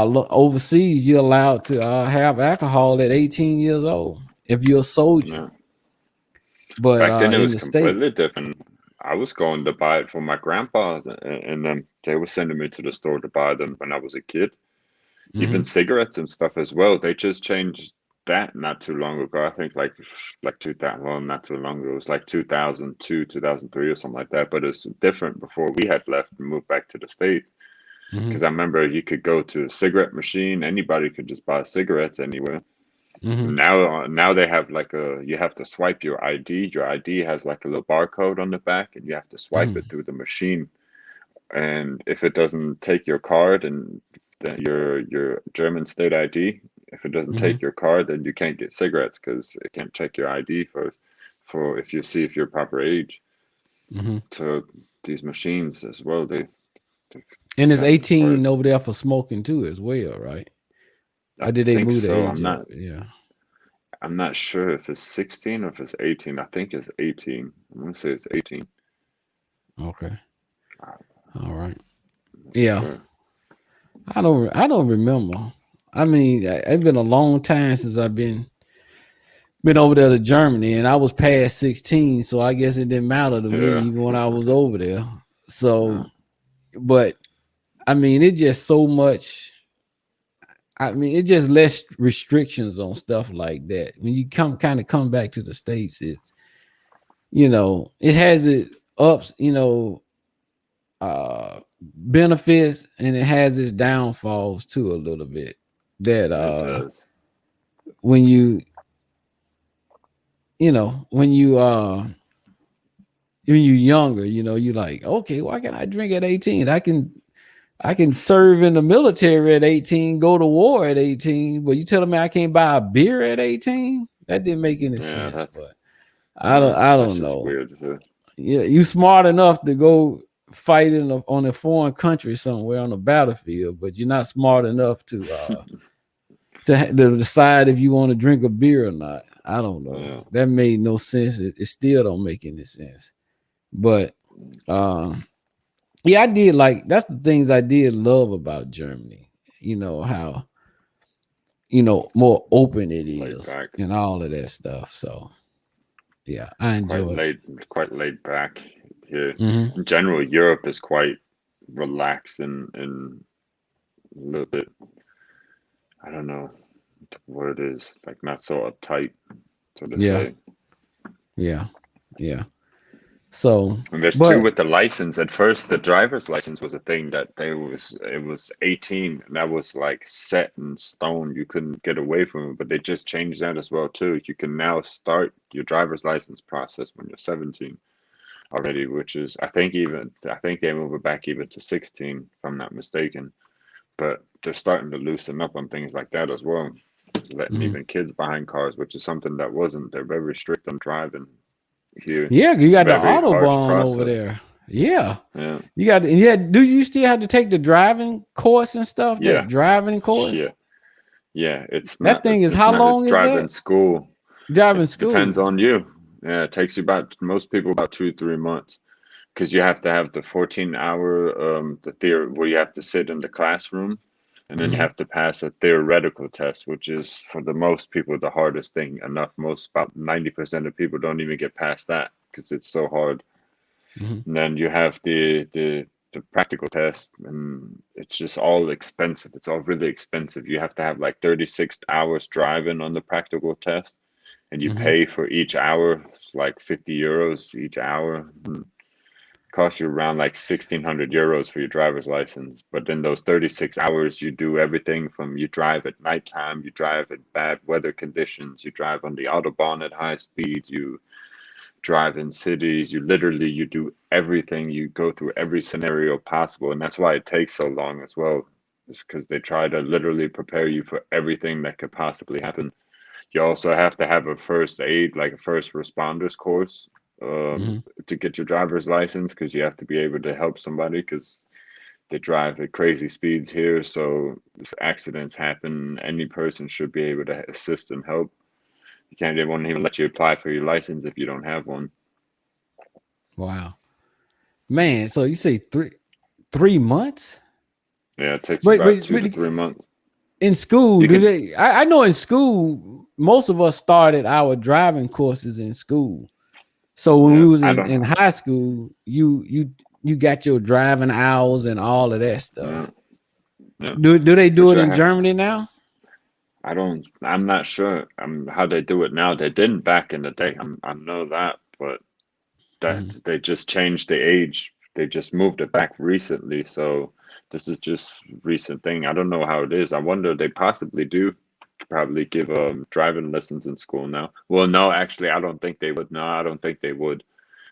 look overseas. You're allowed to have alcohol at 18 years old if you're a soldier. Yeah. But Back then it in was the state, completely different. I was going to buy it for my grandpas, and then they were sending me to the store to buy them when I was a kid. Even hmm cigarettes and stuff as well. They just changed that not too long ago. I think like 2000, well, not too long ago. It was like 2002, 2003 or something like that. But it's different before we had left and moved back to the States. hmm Because I remember you could go to a cigarette machine. Anybody could just buy cigarettes anywhere. hmm Now they have like you have to swipe your ID. Your ID has like a little barcode on the back, and you have to swipe it hmm through the machine. And if it doesn't take your card and your German state ID, if it doesn't hmm take your card, then you can't get cigarettes because it can't check your ID for if you see if you're proper age. hmm So these machines as well, they've and it's gotten quite. 18 over there for smoking too as well, right? I Or did they think move the so. age up? Yeah. I'm not sure if it's 16 or if it's 18. I think it's 18. I'm gonna say it's 18. Okay. I'm All right. not Yeah. sure. I don't remember. I mean, it's been a long time since I've been over there to Germany, and I was past 16, so I guess it didn't matter to me Yeah. even when I was over there. So, Yeah. but I mean, it's just so much. I mean, it's just less restrictions on stuff like that. When you come back to the States, it's it has its ups, benefits, and it has its downfalls too a little bit. That It does. when when you're younger, you like, okay, why can't I drink at 18? I can serve in the military at 18, go to war at 18, but you telling me I can't buy a beer at 18? That didn't make any Yeah, sense, that's but I don't yeah, I that's don't just know. weird too. Yeah, you smart enough to go fight on a foreign country somewhere on a battlefield, but you're not smart enough to decide if you want to drink a beer or not. I don't know. Yeah. That made no sense. It still don't make any sense. But um yeah, I did like that's the things I did love about Germany. How more open it Laid is back. and all of that stuff. So yeah, I Quite enjoyed it. laid quite laid back here. Hmm. In general, Europe is quite relaxed and a little bit, I don't know what it is, like not so uptight, so to Yeah, say. yeah, yeah. So, And there's two but with the license. At first, the driver's license was a thing that it was 18, and that was like set in stone. You couldn't get away from it, but they just changed that as well too. You can now start your driver's license process when you're 17 already, which is I think they move it back even to 16, if I'm not mistaken. But they're starting to loosen up on things like that as well, letting mhm. even kids behind cars, which is something that wasn't. They're very strict on driving here. Yeah, you got the Very harsh Autobahn over process. there. Yeah. Yeah. You got, and yeah, do you still have to take the driving course and stuff? That Yeah. driving course? Yeah. Yeah. It's That not thing is, it's how not as long is driving that? school. Driving It depends school. on you. Yeah, it takes you about most people about 2, 3 months because you have to have the 14-hour the theory where you have to sit in the classroom, and then you Hmm. have to pass a theoretical test, which is for the most people the hardest thing. Enough, most about 90% of people don't even get past that because it's so hard. Hmm. And then you have the practical test, and it's just all expensive. It's all really expensive. You have to have like 36 hours driving on the practical test, and you Hmm. pay for each hour. It's like 50 euros each hour. Costs you around like 1,600 euros for your driver's license. But in those 36 hours, you do everything from you drive at nighttime, you drive at bad weather conditions, you drive on the Autobahn at high speeds, you drive in cities, you do everything, you go through every scenario possible. And that's why it takes so long as well. It's because they try to literally prepare you for everything that could possibly happen. You also have to have a first aid, like a first responders course, Hmm. to get your driver's license because you have to be able to help somebody because they drive at crazy speeds here. So if accidents happen, any person should be able to assist and help. You can't, they won't even let you apply for your license if you don't have one. Wow, man. So you say 3 months? Yeah, it takes But about but two but to three months. in school, You do can, they? I know in school, most of us started our driving courses in school. So when we yeah, was I in don't, high school, you got your driving hours and all of that yeah, stuff. yeah. Do they do Which it in Germany now? I'm not sure how they do it now. They didn't back in the day. I know that, but that Mhm. they just changed the age. They just moved it back recently. So this is just recent thing. I don't know how it is. I wonder they possibly do probably give driving lessons in school now. Well, no, actually, I don't think they would. No, I don't think they would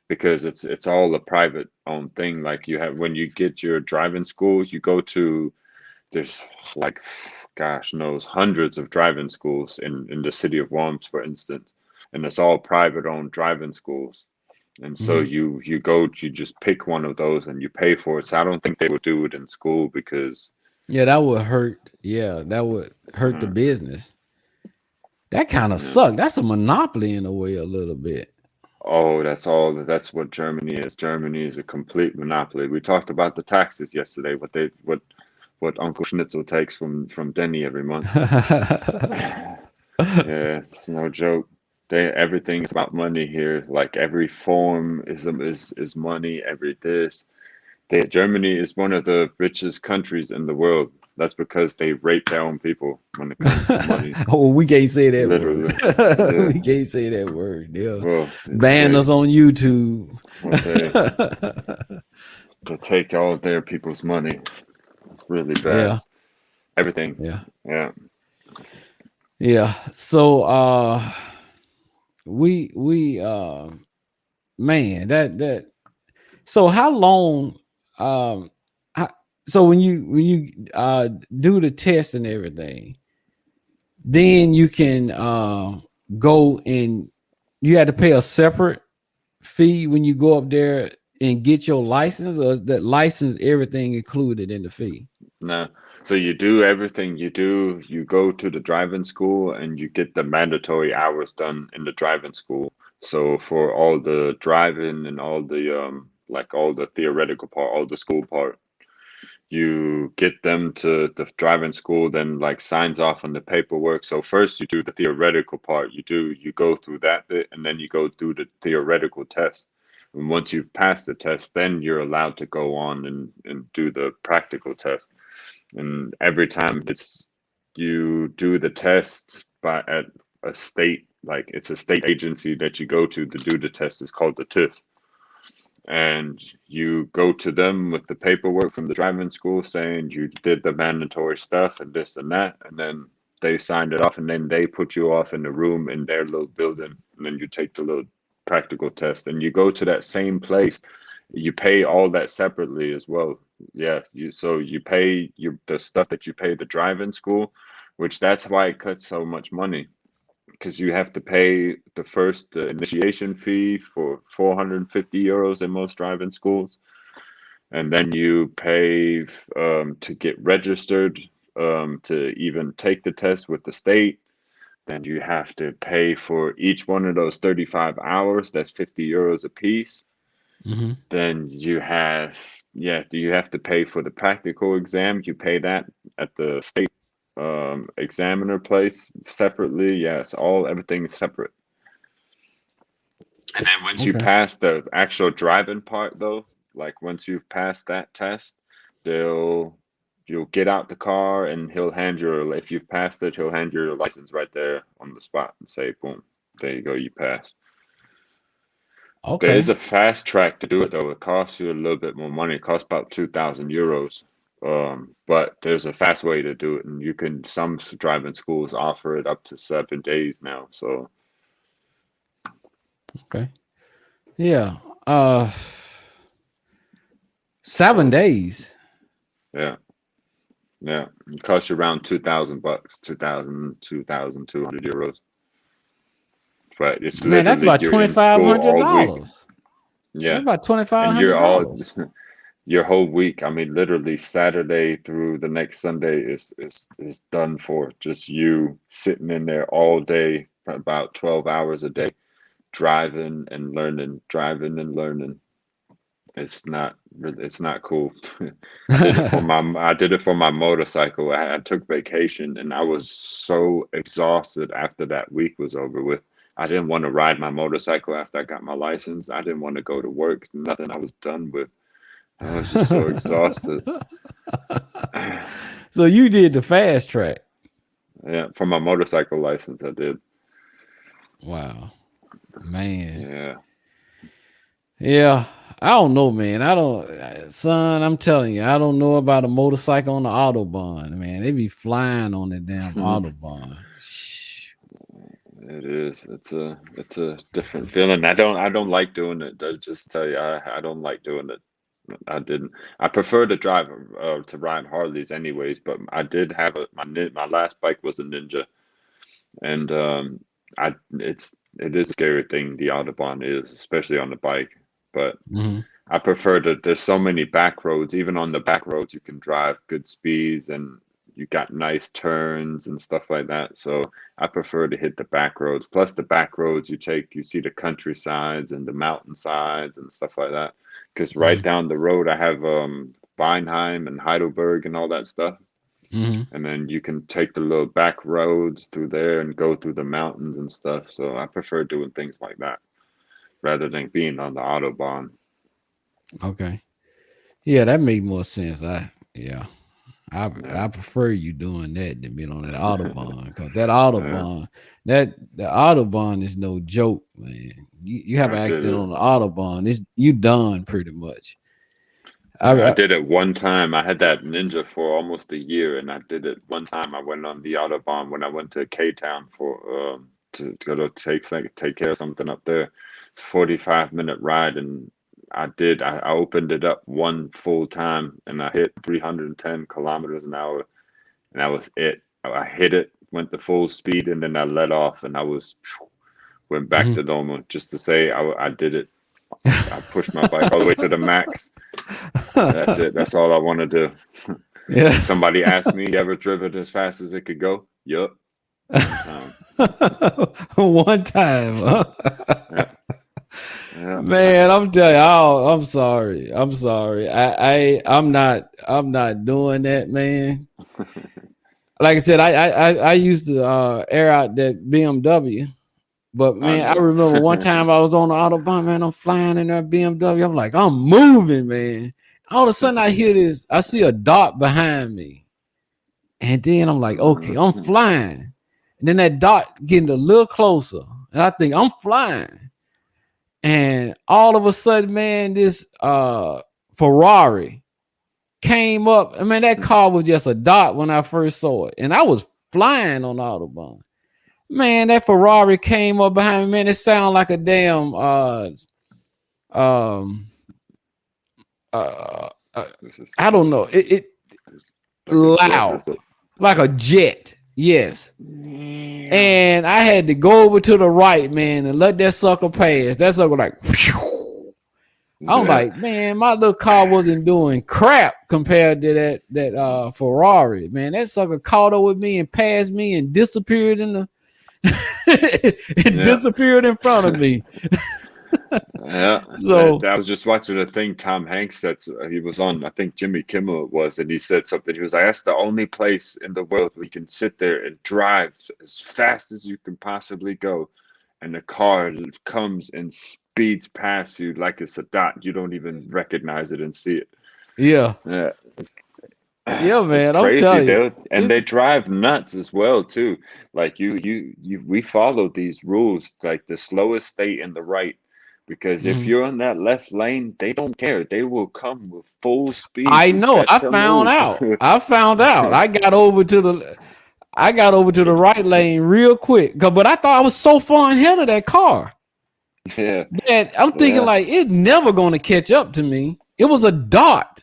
because it's all a private owned thing. Like you have when you get your driving schools, you go to there's like gosh knows hundreds of driving schools in the city of Worms, for instance, and it's all private owned driving schools. And so Mhm. you just pick one of those and you pay for it. So I don't think they would do it in school because Yeah, that would hurt. Yeah, that would hurt the uh, business. That kind of yeah. suck. That's a monopoly in a way, a little bit. Oh, that's what Germany is. Germany is a complete monopoly. We talked about the taxes yesterday, what Uncle Schnitzel takes from Denny every month. Yeah, it's no joke. They everything's about money here. Like every form is money. Every this. Germany is one of the richest countries in the world. That's because they rape their own people when it comes to money. Oh, we can't say that word. Literally. Yeah. We can't say that word. Yeah, Well, ban us on YouTube. well they take all their people's money. Really bad. Yeah, Everything. yeah, Yeah. yeah. So, we man, that. So how long? Um, how, so when you do the test and everything, then you can go and you had to pay a separate fee when you go up there and get your license, or is that license everything included in the fee? No. So you do everything you do. You go to the driving school and you get the mandatory hours done in the driving school. So for all the driving and all the like all the theoretical part, all the school part, you get them to the driving school, then like signs off on the paperwork. So first you do the theoretical part. You go through that bit and then you go through the theoretical test. And once you've passed the test, then you're allowed to go on and do the practical test. And every time it's you do the test by at a state, like it's a state agency that you go to do the test is called the TÜV. and you go to them with the paperwork from the driving school saying you did the mandatory stuff and this and that, and then they signed it off, and then they put you off in the room in their little building, and then you take the little practical test, and you go to that same place. You pay all that separately as well. Yeah, you pay the stuff that you pay the driving school, which that's why it cuts so much money, because you have to pay the first initiation fee for 450 euros in most driving schools, and then you pay to get registered, to even take the test with the state. Then you have to pay for each one of those 35 hours. That's 50 euros a piece. Mm-hmm. Then you have to pay for the practical exam. You pay that at the state examiner place separately. Yes, everything is separate. And then once you Okay. pass the actual driving part, though, like once you've passed that test, you'll get out the car, and if you've passed it, he'll hand you your license right there on the spot and say, boom, there you go, you passed. There Okay. is a fast track to do it, though. It costs you a little bit more money. It costs about 2,000 euros. But there's a fast way to do it, and some driving schools offer it up to 7 days now. So Okay. Yeah. 7 days. yeah, yeah, it costs you around 2,000 bucks, 2,200 euros. But it's Man, that's literally about you're in school all week. $2,500. That's Yeah, about twenty-five and hundred you're all dollars. your whole week. I mean, literally Saturday through the next Sunday is done for just you sitting in there all day, about 12 hours a day, driving and learning, driving and learning. It's not cool. I did it for my motorcycle. I took vacation, and I was so exhausted after that week was over with. I didn't want to ride my motorcycle after I got my license. I didn't want to go to work. Nothing. I was done with. I was just so exhausted. So you did the fast track. Yeah, for my motorcycle license, I did. Wow, man. Yeah. Yeah, I don't know, man. I don't, son. I'm telling you, I don't know about a motorcycle on the Autobahn, man. They be flying on the damn Autobahn. Shh. It is. It's a different feeling. I don't like doing it. I just tell you, I don't like doing it. I didn't. I prefer to drive to ride Harleys anyways, but I did have my last bike was a Ninja, and it is a scary thing, the Autobahn is, especially on the bike. But Mm-hmm. I prefer to. There's so many back roads. Even on the back roads, you can drive good speeds, and you got nice turns and stuff like that. So I prefer to hit the back roads. Plus, the back roads you see the countrysides and the mountainsides and stuff like that. Because right Mm-hmm. down the road, I have Weinheim and Heidelberg and all that stuff. Mm-hmm. And then you can take the little back roads through there and go through the mountains and stuff. So I prefer doing things like that rather than being on the Autobahn. Okay. Yeah, that made more sense. Yeah. Yeah, I prefer you doing that than being on that Autobahn, because that yeah, Autobahn, the Autobahn is no joke, man. You have I an did accident it. on the Autobahn, you done pretty much. Yeah, I I did it one time. I had that Ninja for almost a year, and I did it one time. I went on the Autobahn when I went to K-Town for to go to take care of something up there. It's a 45-minute ride, and I opened it up one full time, and I hit 310 kilometers an hour, and that was it. I hit it, went to full speed, and then I let off, and went back Mhm. to normal just to say I did it. I pushed my bike all the way to the max. That's it. That's all I want to do. Yeah. When somebody asks me, "You ever driven as fast as it could go?" Yup, one time. One time, huh? Yeah, yeah. Man, I'm telling you, I'm sorry. I'm sorry. I'm not doing that, man. Like I said, I used to air out that BMW. But I man, I know. remember one time I was on the Autobahn, man. I'm flying in that BMW. I'm like, I'm moving, man. All of a sudden, I see a dot behind me, and then I'm like, okay, I'm flying. And then that dot getting a little closer, and I think I'm flying, and and all of a sudden, man, this Ferrari came up. I mean, that car was just a dot when I first saw it, and I was flying on Autobahn. Man, that Ferrari came up behind me. Man, it sounded like a damn I don't know. It loud, like a jet. Yes. Yeah. And I had to go over to the right, man, and let that sucker pass. That sucker like, whew. I'm like, man, my little car wasn't doing crap compared to that Ferrari. Man, that sucker caught up with me and passed me and disappeared in the disappeared in front of me. Yeah. So I was just watching a thing Tom Hanks he was on, I think Jimmy Kimmel it was, and he said something. He was like, that's the only place in the world where you can sit there and drive as fast as you can possibly go, and the car comes and speeds past you like it's a dot. You don't even recognize it and see it. Yeah. Yeah. Yeah, man, it's crazy, I'm telling you. And they drive nuts as well too. Like we follow these rules, like the slowest stay in the right, because if you're in that left lane, they don't care. They will come with full speed. I know. I found out. I got over to the right lane real quick, but I thought I was so far ahead of that car. Yeah. That I'm thinking like it's never gonna catch up to me. It was a dot.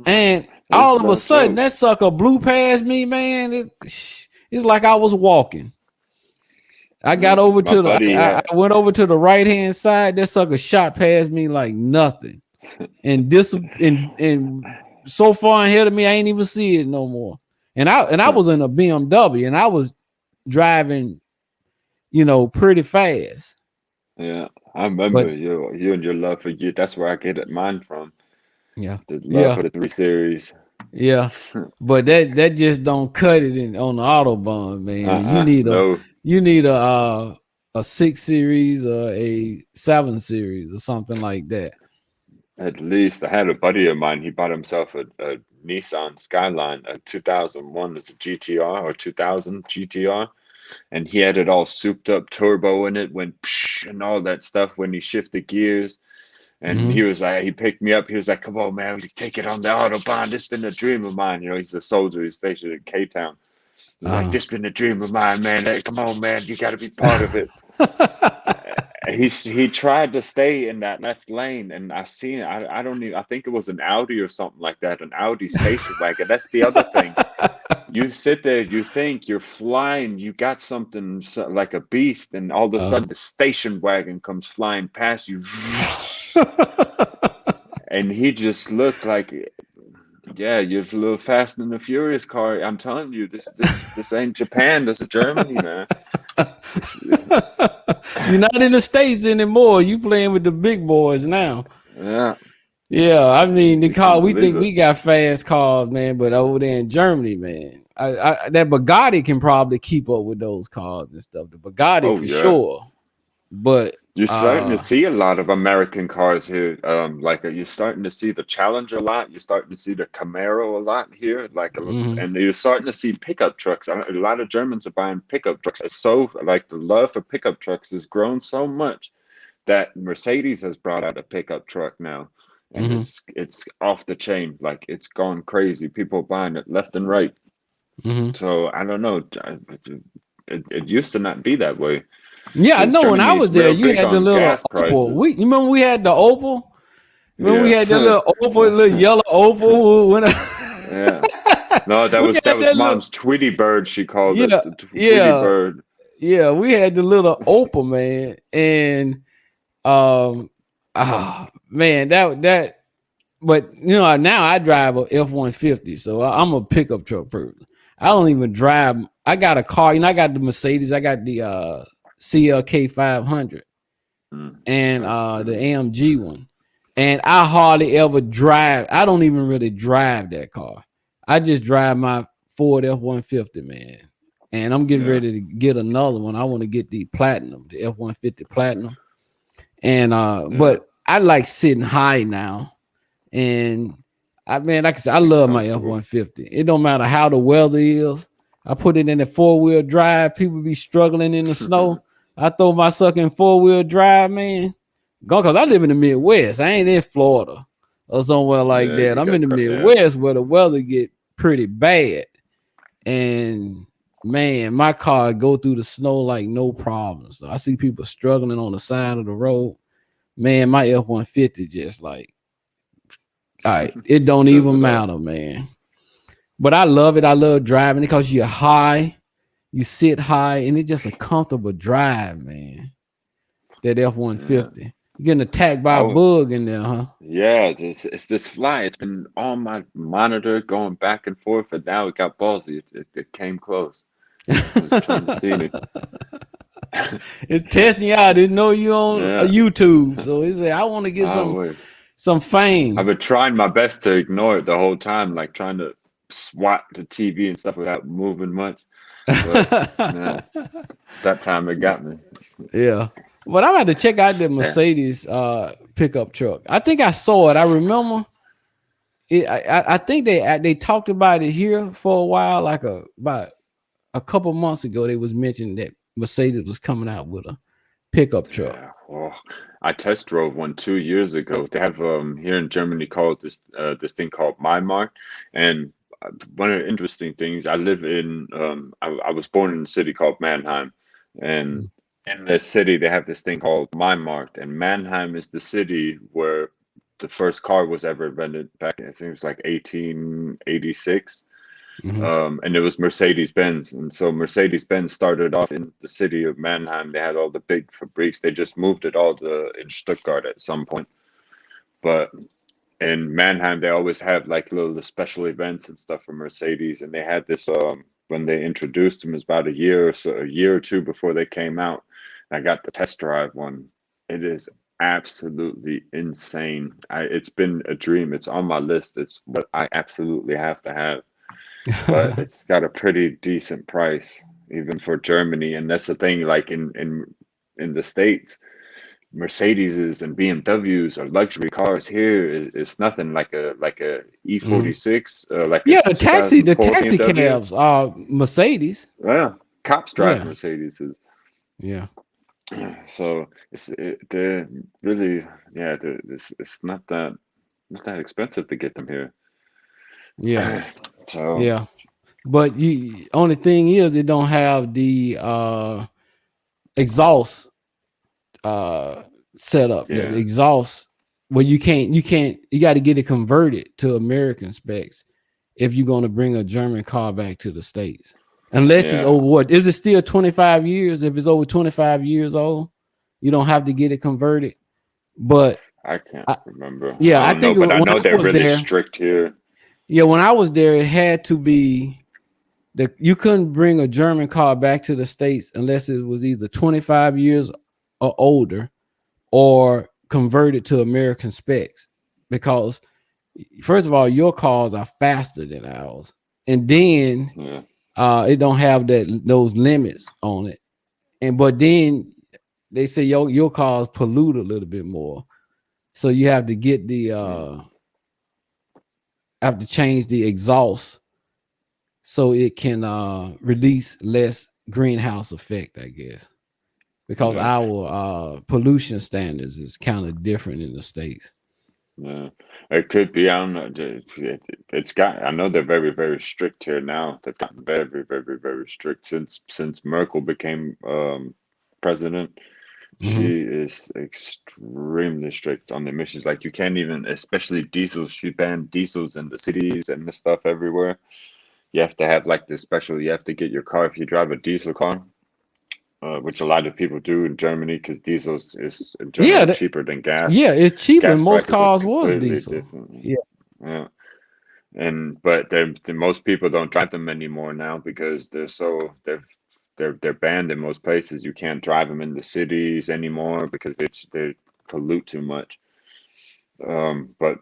And all of a sudden, that sucker blew past me, man. It's like I was walking. I got over to I went over to the right hand side. That sucker shot past me like nothing, and so far ahead of me, I ain't even see it no more. And I was in a BMW, and I was driving, pretty fast. Yeah, I remember you and your love for you. That's where I get it mine from. Yeah, the love for the 3 Series. Yeah, but that just don't cut it on the Autobahn, man. You need a 6 Series or a 7 Series or something like that. At least I had a buddy of mine. He bought himself a Nissan Skyline, a 2001 as a GTR or 2000 GTR, and he had it all souped up, turbo in it, went psh, and all that stuff when he shifted gears. And he was like, he picked me up. He was like, come on, man, we can take it on the Autobahn. This been a dream of mine. He's a soldier. He's stationed in K-Town. He's like, this been a dream of mine, man. Hey, come on, man, you got to be part of it. He tried to stay in that left lane, and I seen it. I think it was an Audi or something like that, an Audi station wagon. That's the other thing. You sit there, you think you're flying, you got something like a beast, and all of a sudden the station wagon comes flying past you. And he just looked like, yeah, you're a little Fast and the Furious car. I'm telling you, this ain't Japan. This is Germany, man. You're not in the States anymore. You playing with the big boys now. Yeah. I mean, the car. We think we got fast cars, man, but over there in Germany, man, that Bugatti can probably keep up with those cars and stuff. The Bugatti sure, but. You're starting to see a lot of American cars here. You're starting to see the Challenger a lot. You're starting to see the Camaro a lot here. And you're starting to see pickup trucks. A lot of Germans are buying pickup trucks. So, the love for pickup trucks has grown so much that Mercedes has brought out a pickup truck now, and it's off the chain. Like, it's gone crazy. People buying it left and right. So I don't know. It used to not be that way. Yeah, I know. When I was there, you had the little Opel. You remember we had the Opel? Remember we had the little Opel, little yellow Opel? No, that was Mom's Tweety Bird. She called it the Tweety Bird. Yeah, we had the little Opel, man, and man, that. But now I drive a F-150, so I'm a pickup truck person. I don't even drive. I got a car. I got the Mercedes. I got the CLK 500 and the AMG one, and I hardly ever drive. I don't even really drive that car. I just drive my Ford F-150, man, and I'm getting ready to get another one. I want to get the Platinum, the F-150 Platinum, and but I like sitting high now, and like I said, I love my F-150. It don't matter how the weather is. I put it in a 4-wheel drive. People be struggling in the snow. I throw my sucker in 4-wheel drive, man. Go, because I live in the Midwest. I ain't in Florida or somewhere like Yeah, that. you I'm in got the yeah. Midwest where the weather get pretty bad. And man, my car go through the snow like no problem. So I see people struggling on the side of the road. Man, my F-150 just like, all right, it don't Does even it all. matter, man. But I love it. I love driving it because you're high, you sit high, and it's just a comfortable drive, man. That Yeah. F-150. You're getting attacked by I a was bug in there, huh? Yeah, it's this fly. It's been on my monitor going back and forth, and now it got ballsy. It came close. It was trying to see me. It's testing you out. It know you on a Yeah, YouTube. So it said, I want to get I was. some I've fame. been trying my best to ignore it the whole time, like trying to swat the TV and stuff without moving much. But nah, that time it got me. Yeah. But I'm going to check out the Yeah, Mercedes pickup truck. I think I saw it. I remember it. I think they talked about it here for a while, like about a couple months ago. They was mentioning that Mercedes was coming out with a pickup truck. yeah. Oh, I test drove one 2 years ago. They have here in Germany called this thing called MyMark, and one of the interesting things. I live in I was born in a city called Mannheim, and in the city they have this thing called MyMark, and Mannheim is the city where the first car was ever invented back. I think it was like 1886. Mm-hmm. And it was Mercedes Benz. And so Mercedes Benz started off in the city of Mannheim. They had all the big fabrics. They just moved it all to in Stuttgart at some point. But in Mannheim, they always have like little special events and stuff for Mercedes. And they had this when they introduced them, it was about a year or two before they came out. I got the test drive one. It is absolutely insane. It's been a dream. It's on my list. It's what I absolutely have to have, but it's got a pretty decent price even for Germany. And that's the thing, like in the States, Mercedes and BMWs are luxury cars. Here is nothing like a Mhm. E46, like a Yeah, the 2004 taxi BMW. cabs are Mercedes. Yeah, cops drive Yeah, Mercedes. yeah, So they're really, yeah, it's not that expensive to get them here. yeah, So yeah. But you only thing is it don't have the exhaust uh setup. The yeah, exhaust well you got to get it converted to American specs if you're going to bring a German car back to the States. Unless it's yeah, over what? Is it still 25 years? If it's over 25 years old, you don't have to get it converted. But I can't I, remember. yeah, I I don't know, think but I when know I they're was really there, strict here. yeah, when I was there, it had to be that you couldn't bring a German car back to the States unless it was either 25 years or older or converted to American specs. Because first of all, your cars are faster than ours, and then Yeah, it don't have those limits on it. And but then they say your cars pollute a little bit more, so you have to get the yeah, have to change the exhaust so it can release less greenhouse effect, I guess, because yeah, our pollution standards is kind of different in the States. yeah. It could be. I don't know. It's got. I know they're very, very strict here now. They've gotten very, very, very strict since Merkel became president. Mm-hmm. She is extremely strict on the emissions. Like you can't even, especially diesels. She banned diesels in the cities and the stuff everywhere. You have to have like this special. You have to get your car if you drive a diesel car, which a lot of people do in Germany because diesel is in Yeah, general cheaper than gas. yeah, it's cheaper. Gas Most prices is cars was completely diesel. different. Yeah, Yeah, and but most people don't drive them anymore now because they're banned in most places. You can't drive them in the cities anymore because they pollute too much. But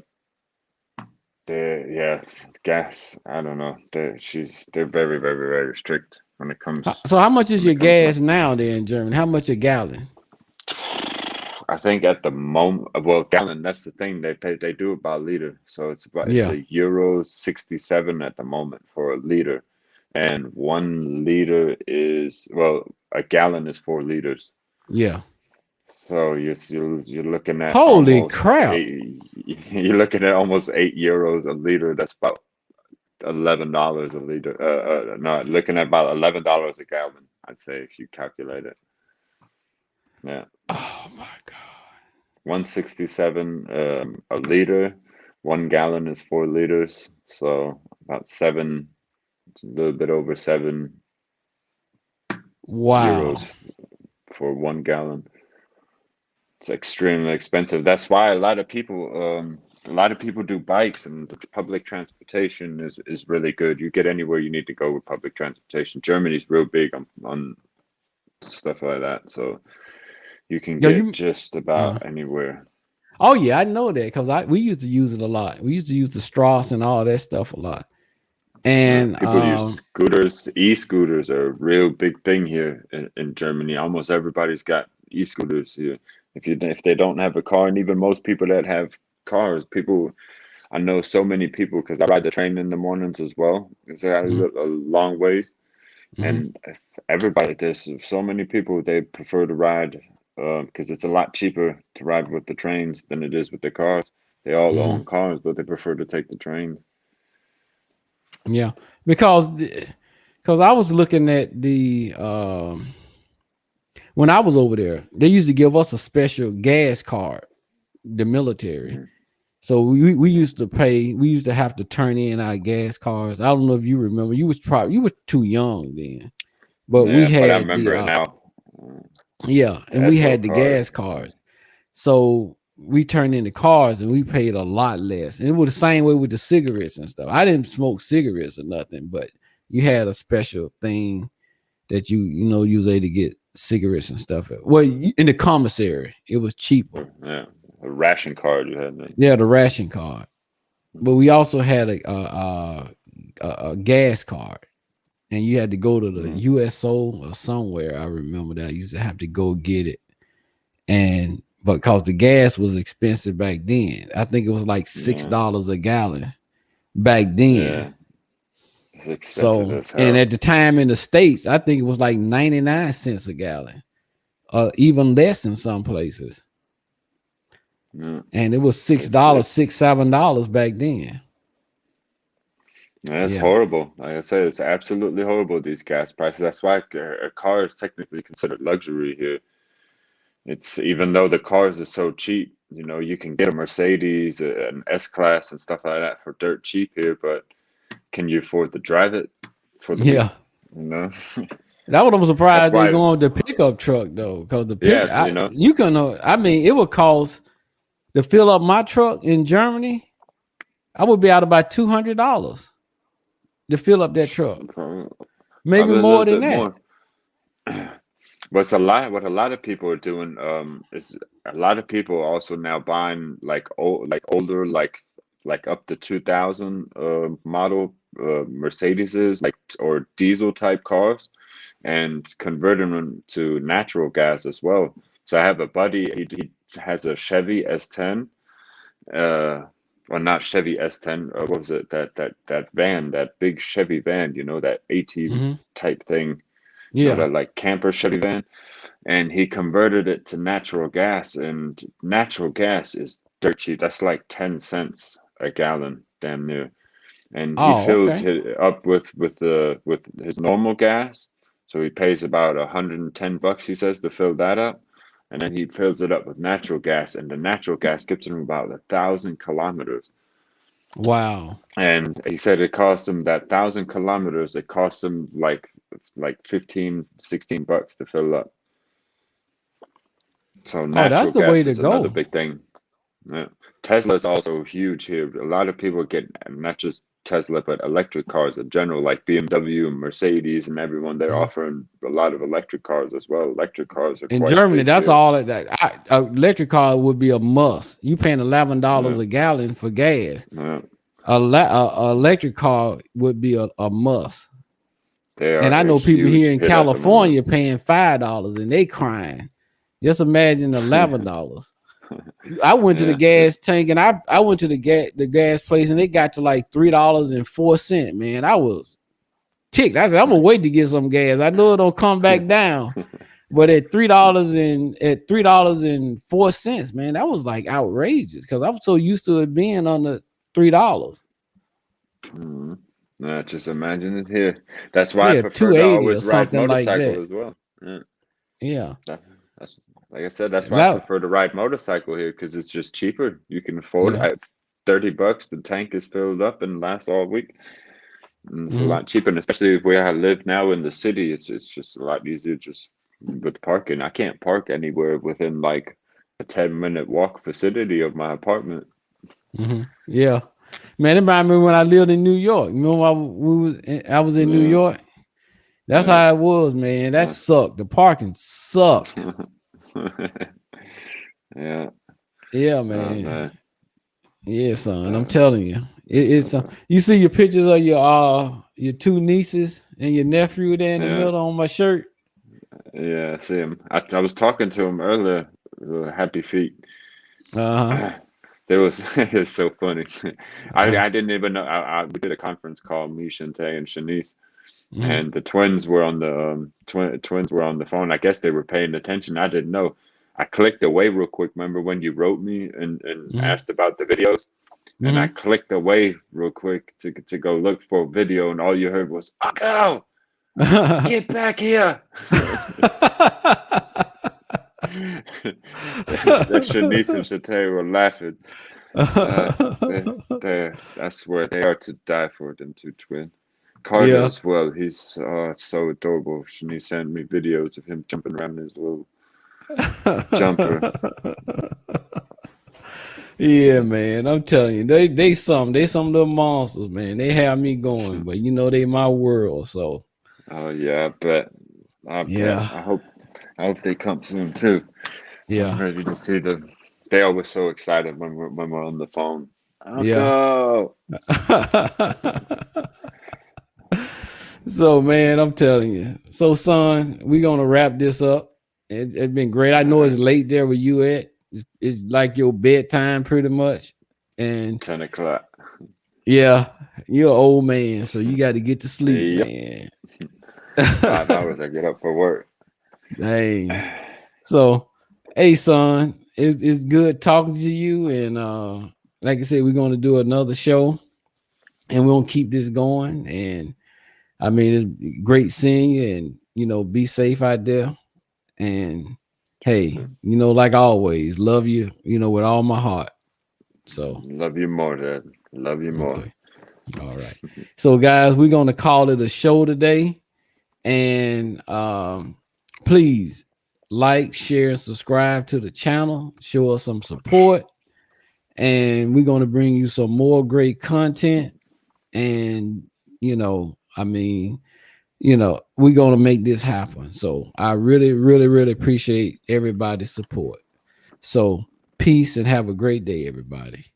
yeah, gas. I don't know. They're very, very, very strict so how much is when it your comes to. gas now there in Germany? How much a gallon? I think at the moment, well, gallon. That's the thing. They do it by liter, so it's Yeah, a euro 67 at the moment for a liter, and 1 liter is, well, a gallon is 4 liters. yeah. So you're looking at Holy almost crap. eight. You're looking at almost €8 a liter. That's about $11 a liter. No, looking at about $11 a gallon. I'd say if you calculate it. Yeah, Oh my God. 167 a liter. 1 gallon is 4 liters. So about seven. It's a little bit over €7 Wow. for 1 gallon. It's extremely expensive. That's why a lot of people do bikes, and the public transportation is really good. You get anywhere you need to go with public transportation. Germany's real big on stuff like that, so you can Yo, get you just uh, about anywhere. oh yeah, I know that because we used to use it a lot. We used to use the Strauss and all that stuff a lot. And People use scooters. E-scooters are a real big thing here in Germany. Almost everybody's got e-scooters here. If they don't have a car, and even most people that have cars, I know so many people because I ride the train in the mornings as well. It's mhm, a long ways, mhm, and there's so many people they prefer to ride because it's a lot cheaper to ride with the trains than it is with the cars. They all mhm. own cars, but they prefer to take the trains. Yeah, because I was looking at the when I was over there, they used to give us a special gas card, the military. Mhm. So we used to pay. We used to have to turn in our gas cards. I don't know if you remember. You was too young then, but we Yeah, but I had the remember it now. yeah, and The we SO had the card. gas cards. So we turned in the cars and we paid a lot less. And it was the same way with the cigarettes and stuff. I didn't smoke cigarettes or nothing, but you had a special thing that you was able to get cigarettes and stuff. Well, in the commissary, it was cheaper. Yeah, a ration card you had then. Yeah, the ration card. But we also had a gas card, and you had to go to the Mhm. USO or somewhere. I remember that I used to have to go get it, and because the gas was expensive back then, I think it was like six Yeah, dollars a gallon back then. yeah, it's expensive So, as and hell. at the time in the States, I think it was like 99 cents a gallon, even less in some places. Yeah. And it was six It's dollars, it's $7 back then. Yeah, it's Yeah. horrible. Like I said, it's absolutely horrible, these gas prices. That's why a car is technically considered luxury here. It's even though the cars are so cheap, you can get a Mercedes, an S-Class and stuff like that for dirt cheap here, but can you afford to drive it for the week? Yeah. You know? That what I'm That's surprised they why, go on the pickup truck though, because yeah, you can I mean it would cost to fill up my truck in Germany. I would be out about $200 to fill up that truck, maybe probably a more little than bit that. more. But what a lot of people are doing is a lot of people are also now buying like older like up to 2000 model Mercedeses like or diesel type cars and converting them to natural gas as well. So I have a buddy, he has a Chevy S10 or not Chevy S10, what was it, that van, that big Chevy van, that AT Hmm. type thing, Yeah. that like camper Chevy van, and he converted it to natural gas, and natural gas is dirt cheap. That's like 10 cents a gallon, damn near. And he Oh, fills okay. it up with his normal gas, so he pays about $110, he says, to fill that up, and then he fills it up with natural gas, and the natural gas gets him about 1,000 kilometers. Wow. And he said it cost him that 1,000 kilometers. It cost him like 15, $16 to fill up. So Oh, that's natural the way gas to is another go. big thing. Yeah. Tesla is also huge here. A lot of people get not just Tesla, but electric cars in general, like BMW and Mercedes and everyone. They're Mhm. offering a lot of electric cars as well. Electric cars are In quite Germany, big that's here. all electric car would be a must. You paying $11 Yeah, a gallon for gas. yeah. A electric car would be a must. They And are I a know people here huge in hit at the moment. California paying $5 and they crying. Just imagine $11. I went to the Yeah, gas tank and I went to the gas place and it got to like $3.04. Man, I was ticked. I said, I'm gonna wait to get some gas. I know it don't come back down. But at $3.04, man, that was like outrageous because I was so used to it being under $3. Just imagine it here. That's why I Yeah, prefer to 280 or always ride something like motorcycle that. as well. Yeah. Yeah. That's like I said, that's why I That, prefer to ride motorcycle here because it's just cheaper. You can afford yeah. it. $30, the tank is filled up and lasts all week. And it's a lot cheaper, and especially where I live now in the city, it's just a lot easier just with parking. I can't park anywhere within like a 10-minute walk vicinity of my apartment. Yeah. Man, it reminded me when I lived in New York. You know, I was in New Yeah, York. That's yeah. how it was, man. That sucked. The parking sucked. Yeah. Yeah, Oh man. man. Yeah, son. I'm telling you, it's. You see your pictures of your two nieces and your nephew there in the Yeah. middle on my shirt. Yeah, I see him. I was talking to him earlier. Happy feet. Uh There was it's so funny. huh. I didn't even know. We did a conference call, me, Shantae, and Shanice, Mm-hmm. and the twins were on the twins were on the phone. I guess they were paying attention. I didn't know. I clicked away real quick. Remember when you wrote me and asked about the videos? And I Mm-hmm. clicked away real quick to go look for a video, and all you heard was "Uncle, get back here!" Shanice and Shantae were laughing. I swear they are to die for, them two twins. Carter Yeah. as well. He's so adorable. Shanice sent me videos of him jumping around in his little jumper. Yeah, man. I'm telling you, they some little monsters, man. They have me going, but you know they my world. So Oh yeah, I bet. yeah, I hope they come soon too. I'm yeah, ready to see them. They always so excited when we're on the phone. yeah. Uncle. So man, I'm telling you. So son, we're gonna wrap this up. It's been great. I All know it's right, late there where you at. It's like your bedtime pretty much. And 10 o'clock. yeah, you're an old man, so you got to get to sleep, Yep, man. 5 hours. I get up for work. Dang. So, hey, son, it's good talking to you. And like I said, we're going to do another show and we're going to keep this going. And I mean, it's great seeing you and, be safe out there. And hey, like always, love you, with all my heart. So, Love you more, Dad. Love you more. okay. All right. So, guys, we're going to call it a show today. And please like, share, and subscribe to the channel. Show us some support. And we're going to bring you some more great content. And, we're going to make this happen. So I really, really, really appreciate everybody's support. So peace and have a great day, everybody.